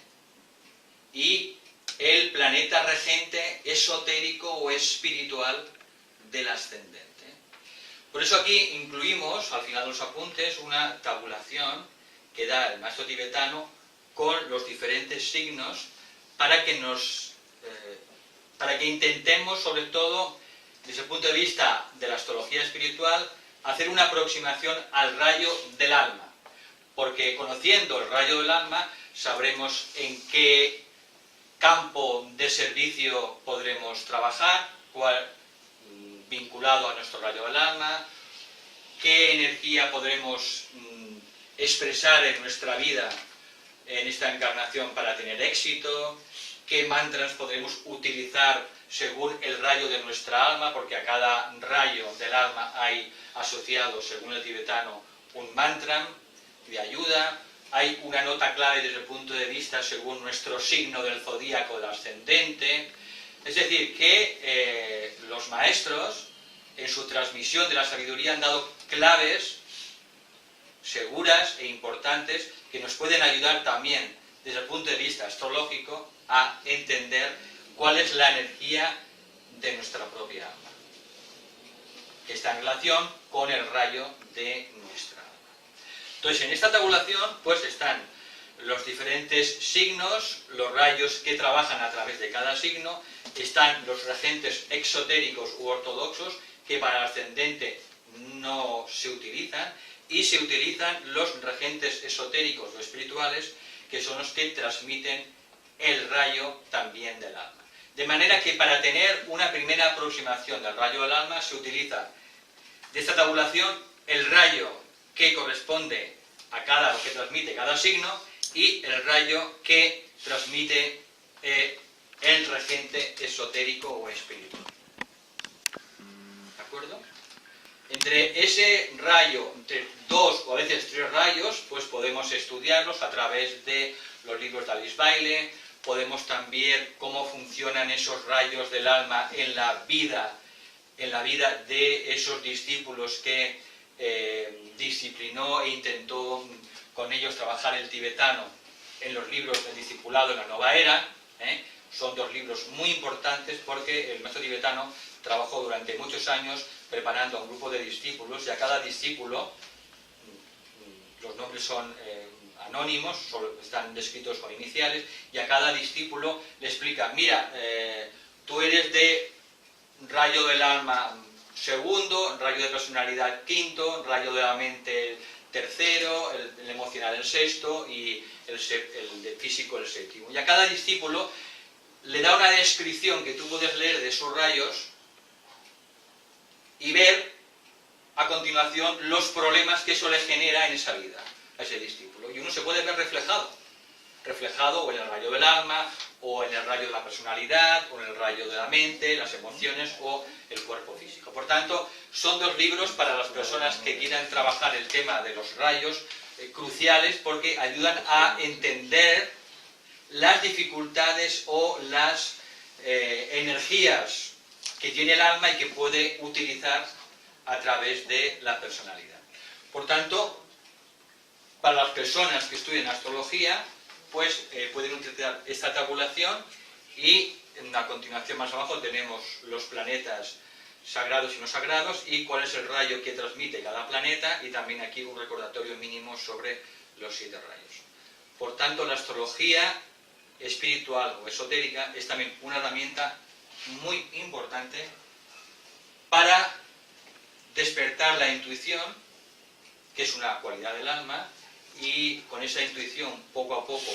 y el planeta regente esotérico o espiritual del ascendente. Por eso aquí incluimos, al final de los apuntes, una tabulación que da el maestro tibetano con los diferentes signos para que intentemos, sobre todo, desde el punto de vista de la astrología espiritual, hacer una aproximación al rayo del alma. Porque conociendo el rayo del alma, sabremos en qué campo de servicio podremos trabajar, vinculado a nuestro rayo del alma, qué energía podremos expresar en nuestra vida en esta encarnación para tener éxito, qué mantras podremos utilizar según el rayo de nuestra alma, porque a cada rayo del alma hay asociado, según el tibetano, un mantra de ayuda, hay una nota clave desde el punto de vista según nuestro signo del zodíaco, del ascendente, Es decir, que los maestros, en su transmisión de la sabiduría, han dado claves seguras e importantes que nos pueden ayudar también, desde el punto de vista astrológico, a entender cuál es la energía de nuestra propia alma, que está en relación con el rayo de nuestra alma. Entonces, en esta tabulación, pues están los diferentes signos, los rayos que trabajan a través de cada signo, están los regentes exotéricos u ortodoxos, que para el ascendente no se utilizan, y se utilizan los regentes esotéricos o espirituales, que son los que transmiten el rayo también del alma. De manera que para tener una primera aproximación del rayo del alma se utiliza de esta tabulación el rayo que corresponde a lo que transmite cada signo y el rayo que transmite el regente esotérico o espiritual. ¿De acuerdo? Entre ese rayo, entre 2 o a veces 3 rayos, pues podemos estudiarlos a través de los libros de Alice Bailey. Podemos también ver cómo funcionan esos rayos del alma en la vida de esos discípulos que disciplinó e intentó con ellos trabajar el tibetano en los libros del discipulado en la nueva era. Son 2 libros muy importantes porque el maestro tibetano trabajó durante muchos años preparando a un grupo de discípulos, y a cada discípulo, los nombres son anónimos, solo están descritos con iniciales, y a cada discípulo le explica: mira, tú eres de rayo del alma segundo, rayo de personalidad quinto, rayo de la mente tercero, el emocional el sexto y el de físico el séptimo. Y a cada discípulo le da una descripción que tú puedes leer de esos rayos y ver a continuación los problemas que eso le genera en esa vida a ese discípulo. Y uno se puede ver reflejado o en el rayo del alma, o en el rayo de la personalidad, o en el rayo de la mente, las emociones o el cuerpo físico. Por tanto, son 2 libros para las personas que quieran trabajar el tema de los rayos cruciales, porque ayudan a entender las dificultades o las energías que tiene el alma y que puede utilizar a través de la personalidad. Por tanto, para las personas que estudian astrología, pues pueden utilizar esta tabulación, y a continuación más abajo tenemos los planetas sagrados y no sagrados y cuál es el rayo que transmite cada planeta, y también aquí un recordatorio mínimo sobre los 7 rayos. Por tanto, la astrología espiritual o esotérica es también una herramienta muy importante para despertar la intuición, que es una cualidad del alma, y con esa intuición, poco a poco,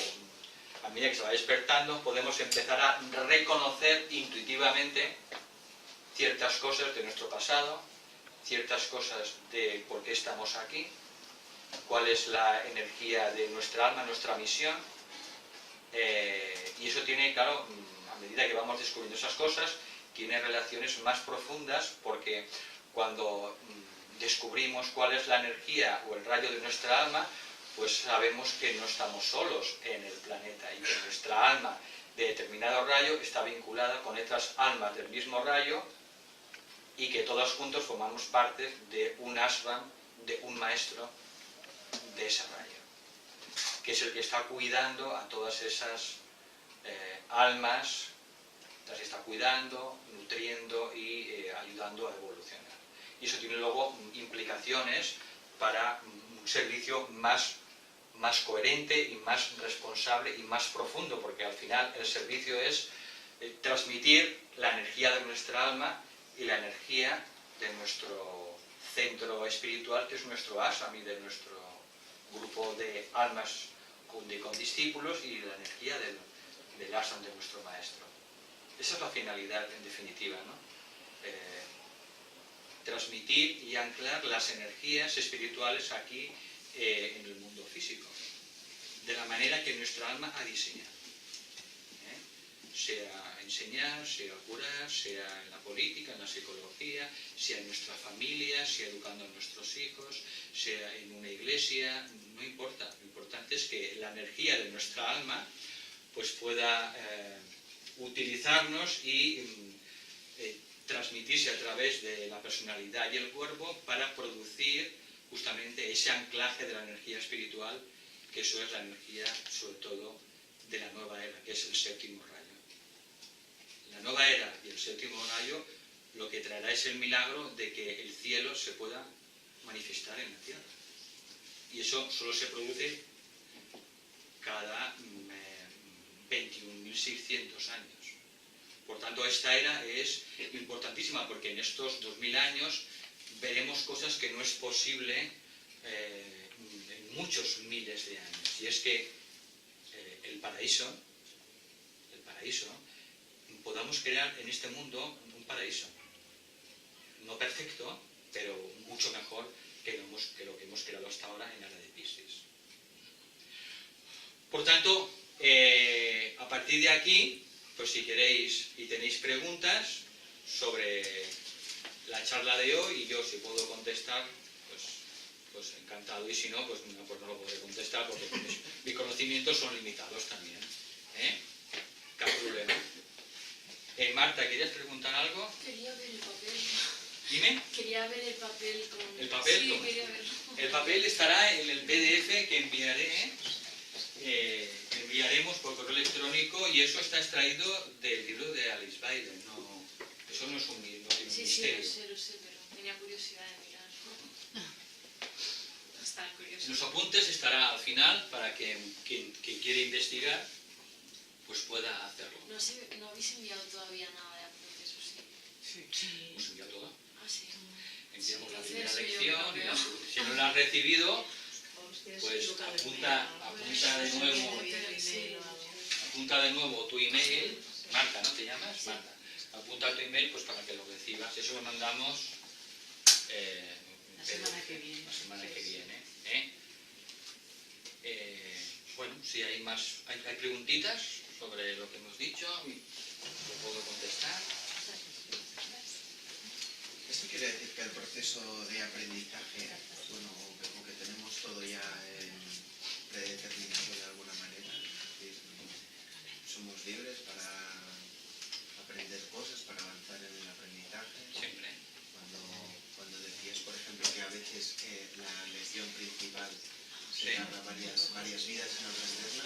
a medida que se va despertando, podemos empezar a reconocer intuitivamente ciertas cosas de nuestro pasado, ciertas cosas de por qué estamos aquí, cuál es la energía de nuestra alma, nuestra misión, y eso tiene, claro, a medida que vamos descubriendo esas cosas, tiene relaciones más profundas, porque cuando descubrimos cuál es la energía o el rayo de nuestra alma, pues sabemos que no estamos solos en el planeta, y que nuestra alma de determinado rayo está vinculada con otras almas del mismo rayo, y que todos juntos formamos parte de un ashram, de un maestro de ese rayo, que es el que está cuidando a todas esas almas, las está cuidando, nutriendo y ayudando a evolucionar. Y eso tiene luego implicaciones para un servicio más coherente y más responsable y más profundo, porque al final el servicio es transmitir la energía de nuestra alma y la energía de nuestro centro espiritual, que es nuestro ashram, y de nuestro grupo de almas con discípulos, y la energía del ashram de nuestro maestro. Esa es la finalidad en definitiva, ¿no? Transmitir y anclar las energías espirituales aquí en el mundo físico, de la manera que nuestra alma ha diseñado. Sea enseñar, sea curar, sea en la política, en la psicología, sea en nuestra familia, sea educando a nuestros hijos, sea en una iglesia, no importa. Lo importante es que la energía de nuestra alma pues pueda utilizarnos y transmitirse a través de la personalidad y el cuerpo para producir justamente ese anclaje de la energía espiritual, que eso es la energía, sobre todo, de la nueva era, que es el séptimo rayo. La nueva era y el séptimo rayo lo que traerá es el milagro de que el cielo se pueda manifestar en la tierra. Y eso solo se produce cada 21.600 años. Por tanto, esta era es importantísima porque en estos 2000 años veremos cosas que no es posible en muchos miles de años. Y es que el paraíso, podamos crear en este mundo un paraíso. No perfecto, pero mucho mejor que lo que hemos creado hasta ahora en la era de Piscis. Por tanto, a partir de aquí, pues si queréis y tenéis preguntas sobre la charla de hoy, y yo si puedo contestar, pues encantado, y si no, pues no lo podré contestar porque mis conocimientos son limitados también. ¿Qué problema? Marta, ¿querías preguntar algo? Quería ver el papel. Dime. Quería ver el papel con... ¿El papel? Sí, quería verlo. El papel estará en el PDF que enviaremos por correo electrónico, y eso está extraído del libro de Alice Bailey. No, eso no es un misterio. Sí, lo sé, pero tenía curiosidad de mirar. Está curioso. En los apuntes estará al final para que quien quiere investigar pues pueda hacerlo. No habéis enviado todavía nada de apuntes, ¿o sí? Sí. ¿Hemos enviado todo? Ah, sí. Enviamos la Sí, primera eso yo lección, creo y que no. si no la has recibido, Hostia, pues sí, local, apunta de nuevo tu email. Marta, ¿no te llamas? Sí. Marta. Apunta tu email pues para que lo recibas. Eso lo mandamos la semana que viene. La semana que viene. Bueno, si hay preguntitas sobre lo que hemos dicho, lo puedo contestar. Esto quiere decir que el proceso de aprendizaje, bueno, como que tenemos todo ya predeterminado de alguna manera, es decir, somos libres para aprender cosas, para avanzar en el aprendizaje. Siempre. Cuando decías, por ejemplo, que a veces la lección principal se tarda varias vidas en aprenderla,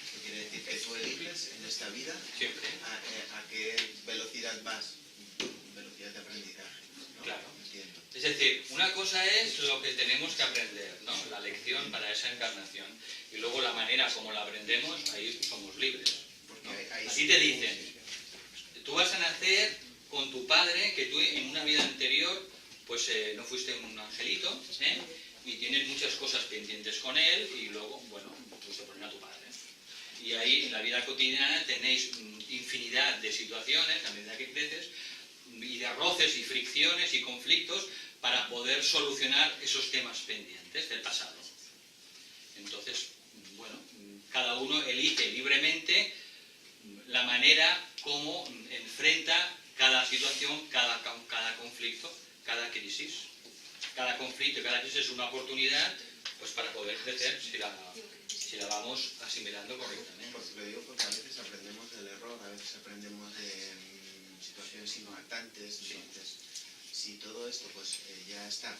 ¿esto quiere decir que tú eliges en esta vida Siempre. a qué velocidad vas? Velocidad de aprendizaje. ¿No? Claro. Entiendo. Es decir, una cosa es lo que tenemos que aprender, ¿no? La lección para esa encarnación. Y luego la manera como la aprendemos, ahí somos libres. Porque ¿no? hay Así te dicen, tú vas a nacer con tu padre, que tú en una vida anterior, pues no fuiste un angelito, y tienes muchas cosas pendientes con él, y luego, bueno, pues te ponen a tu padre. Y ahí en la vida cotidiana tenéis infinidad de situaciones, a medida que creces, y de roces y fricciones y conflictos para poder solucionar esos temas pendientes del pasado. Entonces, bueno, cada uno elige libremente la manera como enfrenta cada situación, cada conflicto, cada crisis. Cada conflicto y cada crisis es una oportunidad pues para poder crecer si la vamos asimilando correctamente. Porque lo digo porque a veces aprendemos del error, a veces aprendemos de situaciones impactantes, entonces si todo esto pues ya está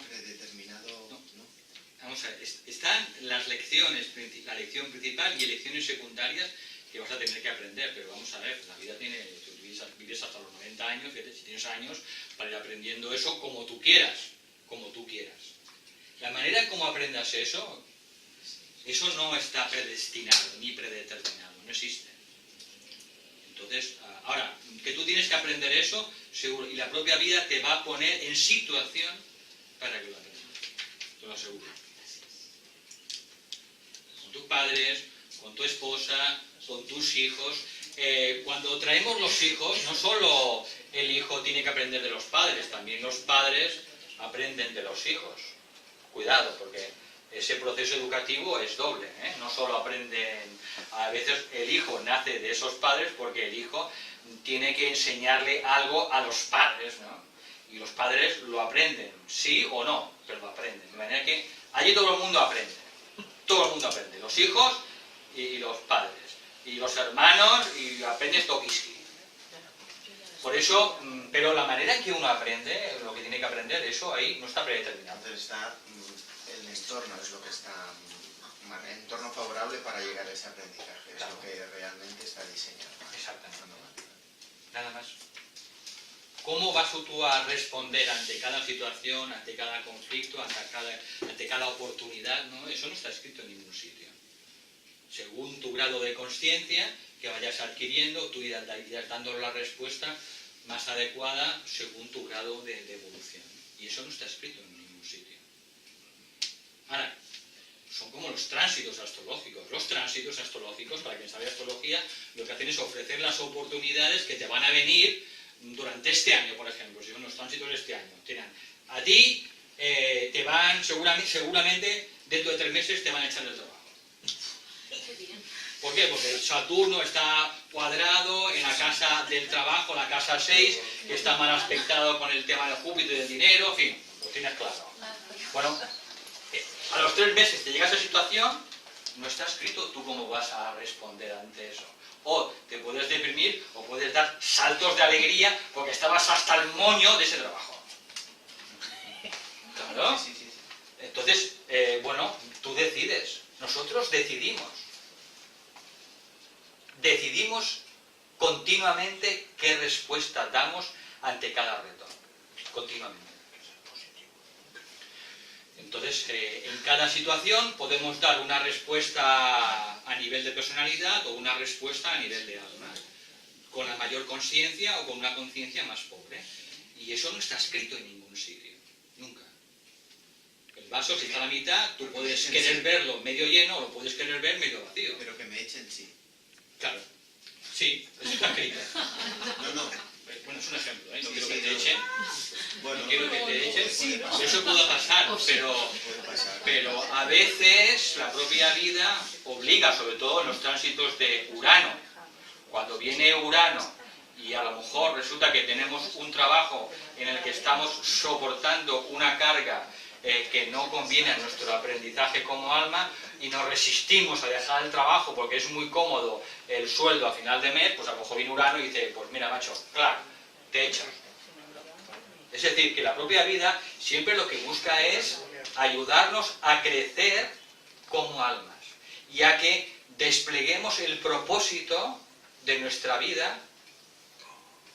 predeterminado, ¿no? Vamos a ver, están las lecciones, la lección principal y lecciones secundarias que vas a tener que aprender, pero vamos a ver, la vida tiene, tú vives hasta los 90 años, fíjate, si tienes años para ir aprendiendo eso como tú quieras, La manera como aprendas eso no está predestinado ni predeterminado, no existe. Entonces, ahora, que tú tienes que aprender eso, seguro, y la propia vida te va a poner en situación para que lo aprendas, te lo aseguro. Con tus padres, con tu esposa, con tus hijos. Cuando traemos los hijos, no solo el hijo tiene que aprender de los padres, también los padres aprenden de los hijos. Cuidado, porque ese proceso educativo es doble, no solo aprenden, a veces el hijo nace de esos padres porque el hijo tiene que enseñarle algo a los padres, ¿no? Y los padres lo aprenden, sí o no, pero lo aprenden. De manera que allí todo el mundo aprende, los hijos y los padres. y los hermanos, y aprendes tokiski. Por eso, pero la manera en que uno aprende, lo que tiene que aprender, eso ahí no está predeterminado. Entonces está el entorno, es lo que está, el entorno favorable para llegar a ese aprendizaje, es lo que realmente está diseñado. Exactamente. Nada más. ¿Cómo vas tú a responder ante cada situación, ante cada conflicto, ante cada oportunidad? ¿No? Eso no está escrito en ningún sitio. Según tu grado de consciencia que vayas adquiriendo, tú irás dando la respuesta más adecuada según tu grado de evolución. Y eso no está escrito en ningún sitio. Ahora, son como los tránsitos astrológicos. Los tránsitos astrológicos, para quien sabe astrología, lo que hacen es ofrecer las oportunidades que te van a venir durante este año, por ejemplo. Si son los tránsitos de este año. A ti te van, seguramente, dentro de 3 meses te van a echar del trabajo. ¿Por qué? Porque Saturno está cuadrado en la casa del trabajo, la casa 6, que está mal aspectado con el tema de Júpiter y del dinero, en fin, lo tienes claro. Bueno, a los 3 meses te llega esa situación, no está escrito tú cómo vas a responder ante eso. O te puedes deprimir o puedes dar saltos de alegría porque estabas hasta el moño de ese trabajo. ¿Claro? Entonces, bueno, tú decides. Nosotros decidimos. Decidimos continuamente qué respuesta damos ante cada reto. Continuamente. Entonces, en cada situación podemos dar una respuesta a nivel de personalidad o una respuesta a nivel de alma, con la mayor conciencia o con una conciencia más pobre. Y eso no está escrito en ningún sitio, nunca. El vaso, si está a la mitad, tú puedes querer verlo medio lleno o lo puedes querer ver medio vacío. Pero que me echen sí. Claro, sí, eso está escrito. No. Bueno, es un ejemplo, ¿eh? No quiero que te echen. Bueno, No quiero que te echen. Eso puede pasar, pero a veces la propia vida obliga, sobre todo en los tránsitos de Urano. Cuando viene Urano y a lo mejor resulta que tenemos un trabajo en el que estamos soportando una carga que no conviene a nuestro aprendizaje como alma y nos resistimos a dejar el trabajo porque es muy cómodo el sueldo a final de mes, pues a lo mejor viene Urano y dice, pues mira macho, claro, te echan. Es decir, que la propia vida siempre lo que busca es ayudarnos a crecer como almas y a que despleguemos el propósito de nuestra vida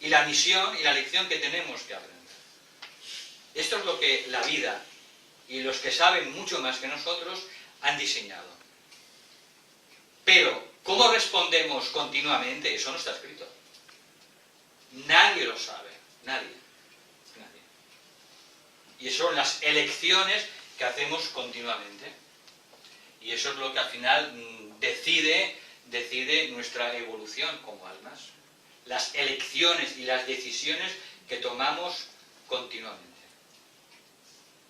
y la misión y la lección que tenemos que aprender. Esto es lo que la vida y los que saben mucho más que nosotros han diseñado. Pero, ¿cómo respondemos continuamente? Eso no está escrito. Nadie lo sabe. Nadie. Y eso son las elecciones que hacemos continuamente. Y eso es lo que al final decide nuestra evolución como almas. Las elecciones y las decisiones que tomamos continuamente.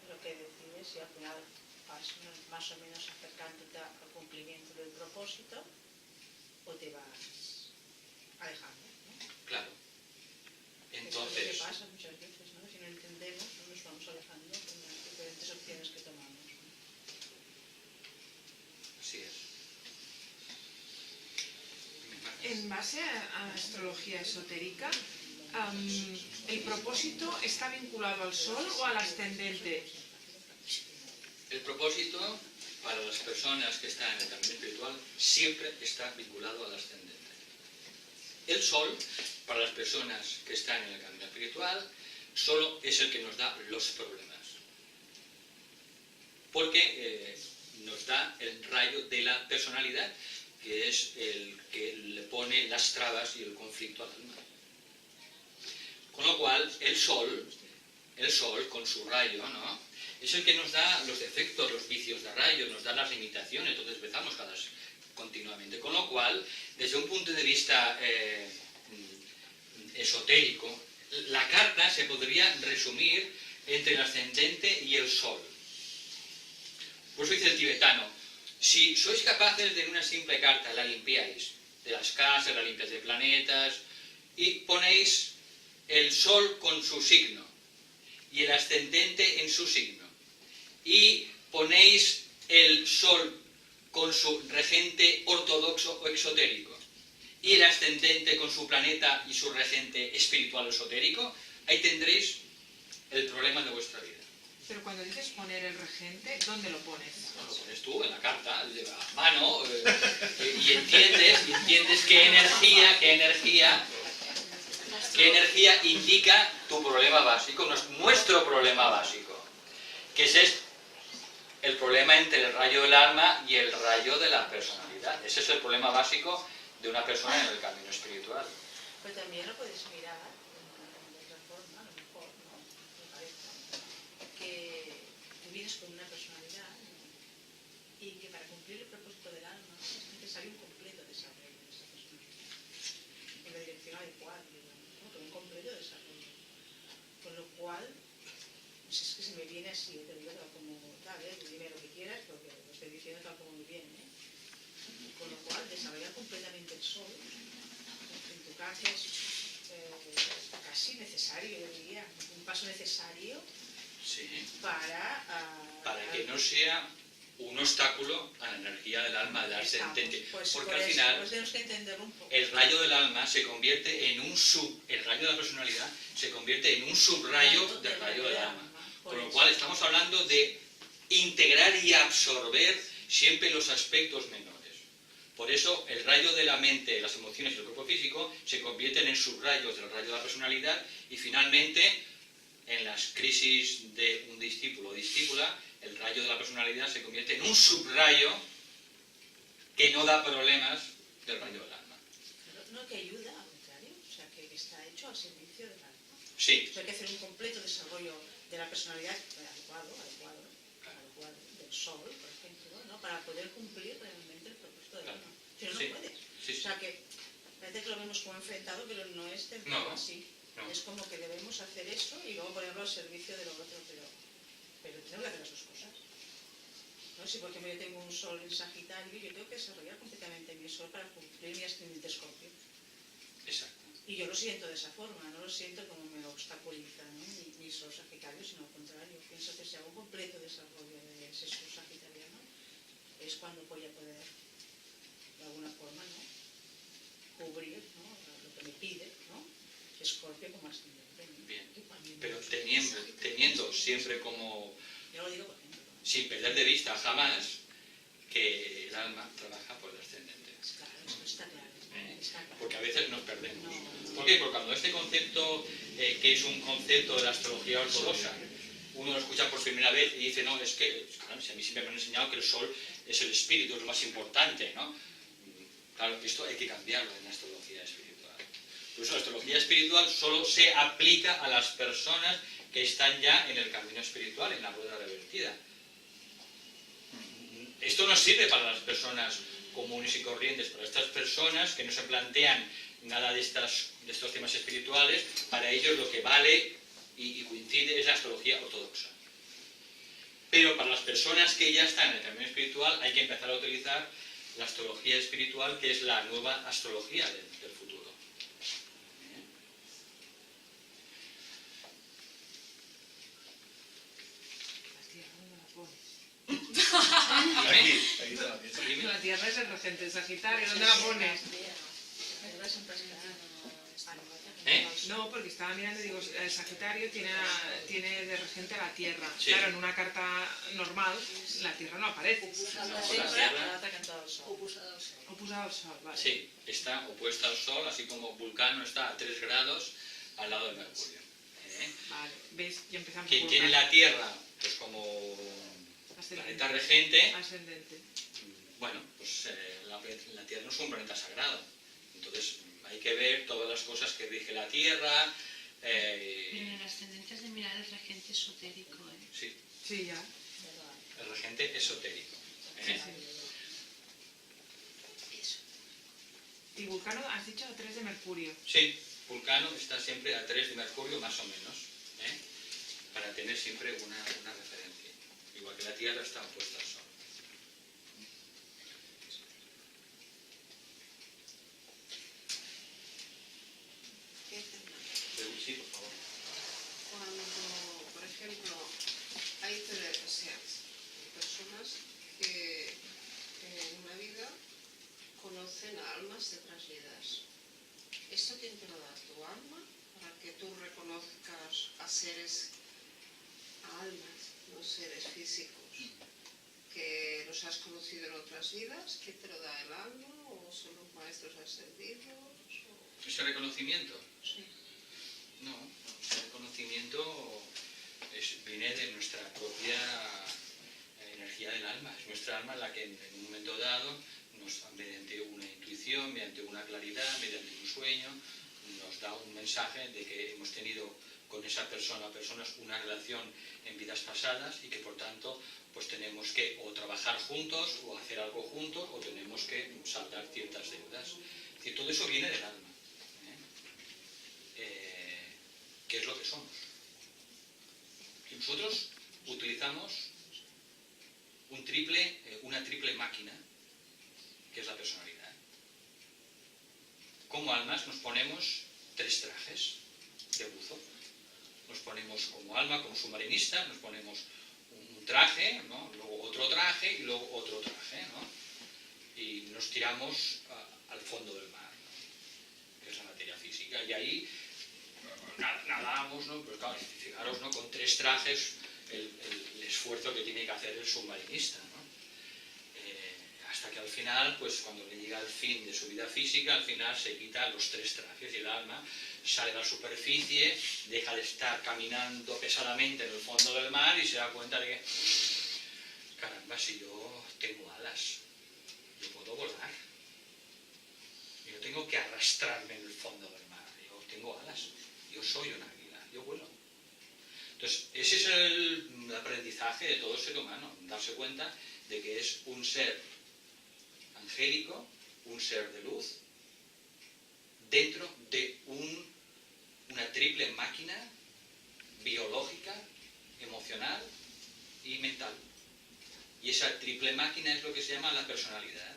Lo que decides si al final vas más o menos acercándote al cumplimiento del propósito o te vas alejando, ¿no? Claro. Entonces, eso es lo que pasa muchas veces, ¿no? Si no entendemos, nos vamos alejando con las diferentes opciones que tomamos, ¿no? así es. En base a la astrología esotérica, ¿el propósito está vinculado al sol o al ascendente? El propósito para las personas que están en el camino espiritual siempre está vinculado al ascendente. El sol, para las personas que están en el camino espiritual, solo es el que nos da los problemas. Porque nos da el rayo de la personalidad, que es el que le pone las trabas y el conflicto al alma. Con lo cual, el sol con su rayo, ¿no?, es el que nos da los defectos, los vicios de rayo, nos da las limitaciones, entonces empezamos continuamente. Con lo cual, desde un punto de vista esotérico, la carta se podría resumir entre el ascendente y el sol. Por eso dice el tibetano, si sois capaces de en una simple carta la limpiáis, de las casas, la limpiáis de planetas, y ponéis el sol con su signo, y el ascendente en su signo, y ponéis el sol con su regente ortodoxo o exotérico, y el ascendente con su planeta y su regente espiritual esotérico, ahí tendréis el problema de vuestra vida. Pero cuando dices poner el regente, ¿dónde lo pones? Lo pones tú en la carta, a mano, y entiendes qué energía indica tu problema básico, nuestro problema básico, que es el problema entre el rayo del alma y el rayo de la personalidad. Ese es el problema básico de una persona en el camino espiritual. Pero también lo puedes mirar de otra forma, a lo mejor, ¿no? Me parece que tú vienes con una personalidad, ¿no? Y que para cumplir el propósito del alma es necesario un completo desarrollo de esa personalidad, en la dirección adecuada, digamos, ¿no? Pero un completo desarrollo. Con lo cual, pues es que se me viene así, te digo tal como tal, dime lo que quieras, porque lo estoy diciendo tal como me viene, Con lo cual, desarrollar completamente el sol, en tu caso es casi necesario, yo diría, un paso necesario Sí. para Que no sea un obstáculo a la energía del alma del ascendente. Pues, porque al final pues tenemos que entenderlo un poco. el rayo del alma se convierte en el rayo de la personalidad se convierte en un subrayo del rayo del alma. Con lo cual estamos hablando de integrar y absorber siempre los aspectos menores. Por eso el rayo de la mente, las emociones y el cuerpo físico se convierten en subrayos del rayo de la personalidad y finalmente en las crisis de un discípulo o discípula el rayo de la personalidad se convierte en un subrayo que no da problemas del rayo del alma. No, que ayuda, al contrario, o sea, que está hecho al servicio del alma. Sí. O sea, hay que hacer un completo desarrollo de la personalidad adecuado del sol, por ejemplo, ¿no? Para poder cumplir realmente el propósito del alma. Si no, no puedes. Sí. O sea, que parece que lo vemos como enfrentado, pero no es del todo así. No. Es como que debemos hacer eso y luego ponerlo al servicio de lo otro, pero tengo que hacer las dos cosas. ¿No? Si por ejemplo yo tengo un sol en Sagitario, yo tengo que desarrollar completamente mi sol para cumplir mi ascendente Escorpio. Exacto. Y yo lo siento de esa forma, no lo siento como me obstaculiza, ¿no? mi sol Sagitario, sino al contrario. Pienso que si hago un completo desarrollo de ese sol sagitariano, es cuando voy a poder, de alguna forma, ¿no? Cubrir, ¿no? Lo que me pide, ¿no? Escorpio como ascendente. ¿No? Bien, pero teniendo siempre como, yo lo digo por ejemplo, ¿no? Sin perder de vista jamás que el alma trabaja por el ascendente. Claro, eso está claro. Está claro. Porque a veces nos perdemos. ¿Por qué? Porque cuando este concepto, que es un concepto de la astrología ortodoxa, uno lo escucha por primera vez y dice, no, es que, claro, a mí siempre me han enseñado que el sol es el espíritu, es lo más importante, ¿no? Claro, esto hay que cambiarlo en la astrología espiritual. Por eso la astrología espiritual solo se aplica a las personas que están ya en el camino espiritual, en la rueda revertida. Esto no sirve para las personas comunes y corrientes, para estas personas que no se plantean nada de estos temas espirituales, para ellos lo que vale y coincide es la astrología ortodoxa. Pero para las personas que ya están en el camino espiritual hay que empezar a utilizar la astrología espiritual, que es la nueva astrología del futuro. La Tierra es el regente de Sagitario, ¿dónde la pones? No, porque estaba mirando y digo, el Sagitario tiene de regente a la Tierra. Sí. Claro, en una carta normal la Tierra no aparece. Opuesta al Sol, vale. Sí, está opuesta al Sol, así como Vulcano está a 3 grados al lado de Mercurio. Vale, ¿ves? Y empezamos. Quien tiene la Tierra, pues como planeta regente, ascendente. Bueno, pues la Tierra no es un planeta sagrado. Entonces hay que ver todas las cosas que rige la Tierra. Pero en el ascendente es de mirar el regente esotérico, ¿eh? Sí. Sí, ya. El regente esotérico. Sí, sí. Eso. Y Vulcano, has dicho a 3 de Mercurio. Sí, Vulcano está siempre a 3 de Mercurio, más o menos, para tener siempre una referencia. Igual que la Tierra está opuesta al Sol. Sí, por favor. Cuando, por ejemplo, hay personas que en una vida conocen a almas de otras vidas. ¿Esto quién te lo da? ¿Tu alma? Para que tú reconozcas a seres, a almas, no seres físicos, que los has conocido en otras vidas. ¿Quién te lo da? ¿El alma? ¿O son los maestros ascendidos? ¿O... ¿Ese reconocimiento? Sí. No, ese reconocimiento viene de nuestra propia energía del alma. Es nuestra alma la que en un momento dado, mediante una intuición, mediante una claridad, mediante un sueño, nos da un mensaje de que hemos tenido con esa persona o personas una relación en vidas pasadas y que por tanto pues tenemos que o trabajar juntos o hacer algo juntos o tenemos que saldar ciertas deudas. Es decir, todo eso viene del alma. ¿Qué es lo que somos? Y nosotros utilizamos una triple máquina, que es la personalidad. Como almas nos ponemos 3 trajes de buzo. Nos ponemos como alma, como submarinista, nos ponemos un traje, ¿no? Luego otro traje y luego otro traje, ¿no? Y nos tiramos al fondo del mar, ¿no? Que es la materia física. Y ahí nadamos, ¿no? Pero claro, fijaros, ¿no? Con 3 trajes el esfuerzo que tiene que hacer el submarinista, ¿no? Hasta que al final, pues cuando le llega el fin de su vida física, al final se quita los 3 trajes y el alma sale a la superficie, deja de estar caminando pesadamente en el fondo del mar y se da cuenta de que, caramba, si yo tengo alas, yo puedo volar. Yo tengo que arrastrarme en el fondo del mar, yo tengo alas, yo soy un águila, yo vuelo. Entonces, ese es el aprendizaje de todo ser humano, darse cuenta de que es un ser angélico, un ser de luz, dentro de una triple máquina biológica, emocional y mental. Y esa triple máquina es lo que se llama la personalidad.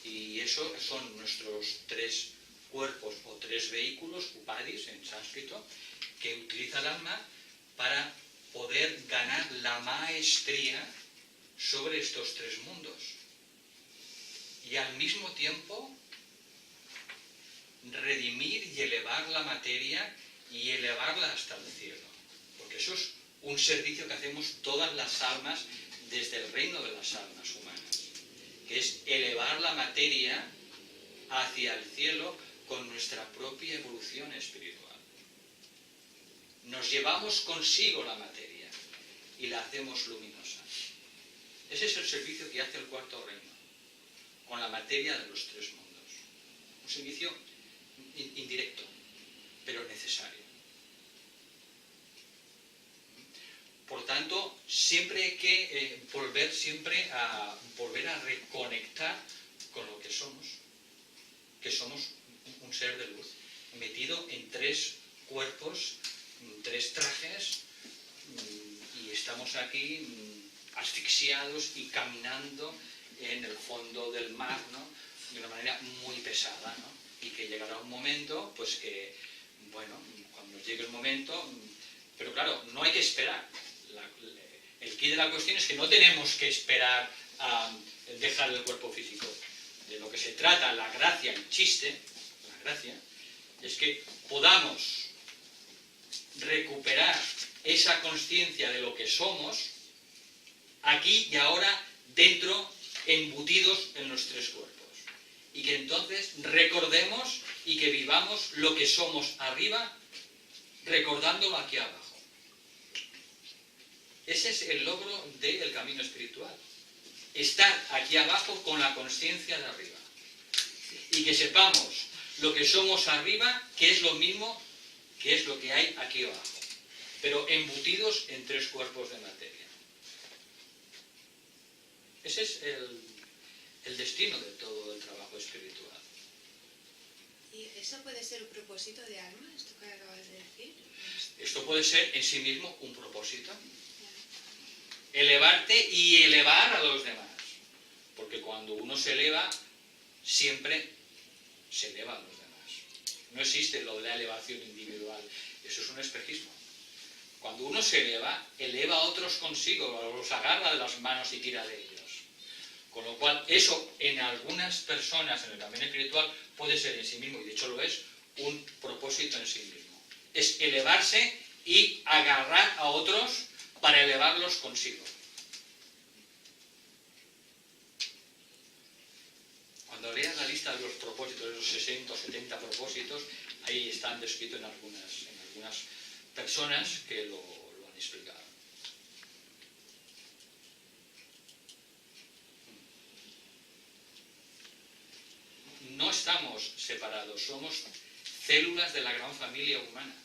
Y eso son nuestros 3 cuerpos o 3 vehículos, upadis en sánscrito, que utiliza el alma para poder ganar la maestría sobre estos 3 mundos. Y al mismo tiempo redimir y elevar la materia y elevarla hasta el cielo. Porque eso es un servicio que hacemos todas las almas desde el reino de las almas humanas, que es elevar la materia hacia el cielo con nuestra propia evolución espiritual. Nos llevamos consigo la materia y la hacemos luminosa. Ese es el servicio que hace el cuarto reino, con la materia de los 3 mundos. Un servicio indirecto, pero necesario. Por tanto, siempre hay que volver a reconectar con lo que somos un ser de luz, metido en 3 cuerpos, 3 trajes, y estamos aquí asfixiados y caminando en el fondo del mar, ¿no? De una manera muy pesada, ¿no? Y que llegará un momento, pues que, bueno, cuando llegue el momento, pero claro, no hay que esperar. El quid de la cuestión es que no tenemos que esperar a dejar el cuerpo físico. De lo que se trata, la gracia, el chiste, la gracia, es que podamos recuperar esa conciencia de lo que somos, aquí y ahora, dentro, embutidos en los 3 cuerpos. Y que entonces recordemos y que vivamos lo que somos arriba, recordándolo aquí abajo. Ese es el logro del camino espiritual. Estar aquí abajo con la conciencia de arriba. Y que sepamos lo que somos arriba, que es lo mismo que es lo que hay aquí abajo. Pero embutidos en 3 cuerpos de materia. Ese es el destino de todo el trabajo espiritual. ¿Y eso puede ser un propósito de alma, esto que acabas de decir? Esto puede ser en sí mismo un propósito. Elevarte y elevar a los demás. Porque cuando uno se eleva, siempre se eleva a los demás. No existe lo de la elevación individual. Eso es un espejismo. Cuando uno se eleva, eleva a otros consigo, los agarra de las manos y tira de ellos. Con lo cual, eso en algunas personas en el camino espiritual puede ser en sí mismo, y de hecho lo es, un propósito en sí mismo. Es elevarse y agarrar a otros para elevarlos consigo. Cuando leas la lista de los propósitos, de los 60 o 70 propósitos, ahí están descritos en algunas personas que lo han explicado. No estamos separados, somos células de la gran familia humana,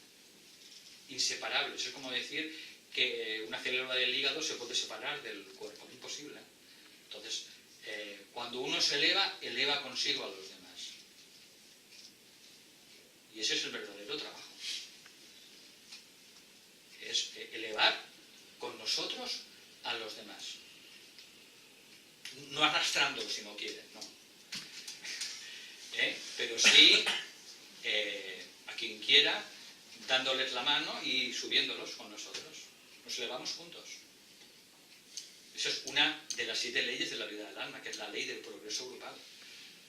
inseparables. Es como decir que una célula del hígado se puede separar del cuerpo, es imposible. Entonces, cuando uno se eleva, eleva consigo a los demás. Y ese es el verdadero trabajo. Es elevar con nosotros a los demás. No arrastrándolos si no quieren, no. Pero sí, a quien quiera, dándoles la mano y subiéndolos con nosotros. Nos elevamos juntos. Esa es una de las 7 leyes de la vida del alma, que es la ley del progreso grupal.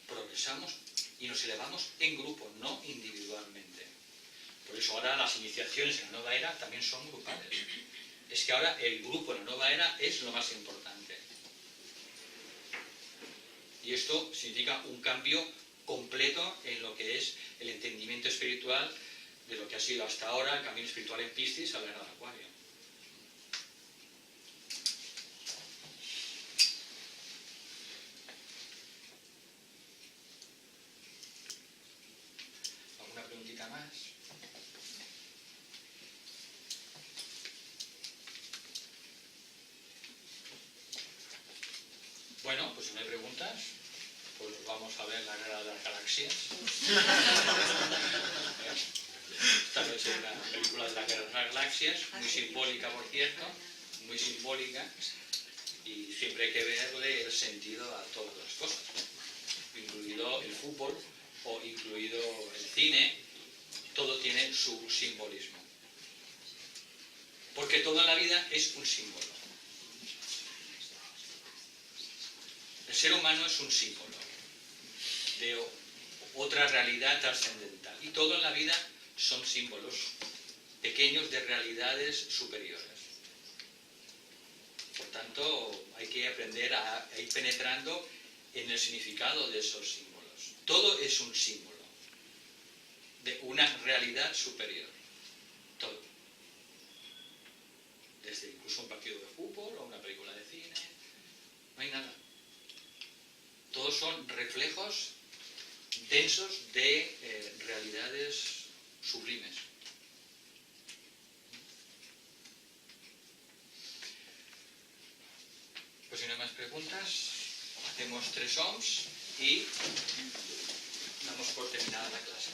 Progresamos y nos elevamos en grupo, no individualmente. Por eso ahora las iniciaciones en la nueva era también son grupales. Es que ahora el grupo en la nueva era es lo más importante. Y esto significa un cambio completo en lo que es el entendimiento espiritual de lo que ha sido hasta ahora el camino espiritual en Piscis a la era de Acuario. ¿Alguna preguntita más? Bueno, pues si no hay preguntas, pues vamos a ver la guerra de las galaxias. Esta noche es la película de la guerra de las galaxias, muy simbólica por cierto, muy simbólica, y siempre hay que verle el sentido a todas las cosas, incluido el fútbol o incluido el cine, todo tiene su simbolismo. Porque todo en la vida es un símbolo. El ser humano es un símbolo de otra realidad trascendental. Y todo en la vida son símbolos pequeños de realidades superiores. Por tanto, hay que aprender a ir penetrando en el significado de esos símbolos. Todo es un símbolo de una realidad superior. Todo. Desde incluso un partido de fútbol o una película de cine. No hay nada. Todos son reflejos densos de realidades sublimes. Pues si no hay más preguntas, hacemos 3 ohms y damos por terminada la clase.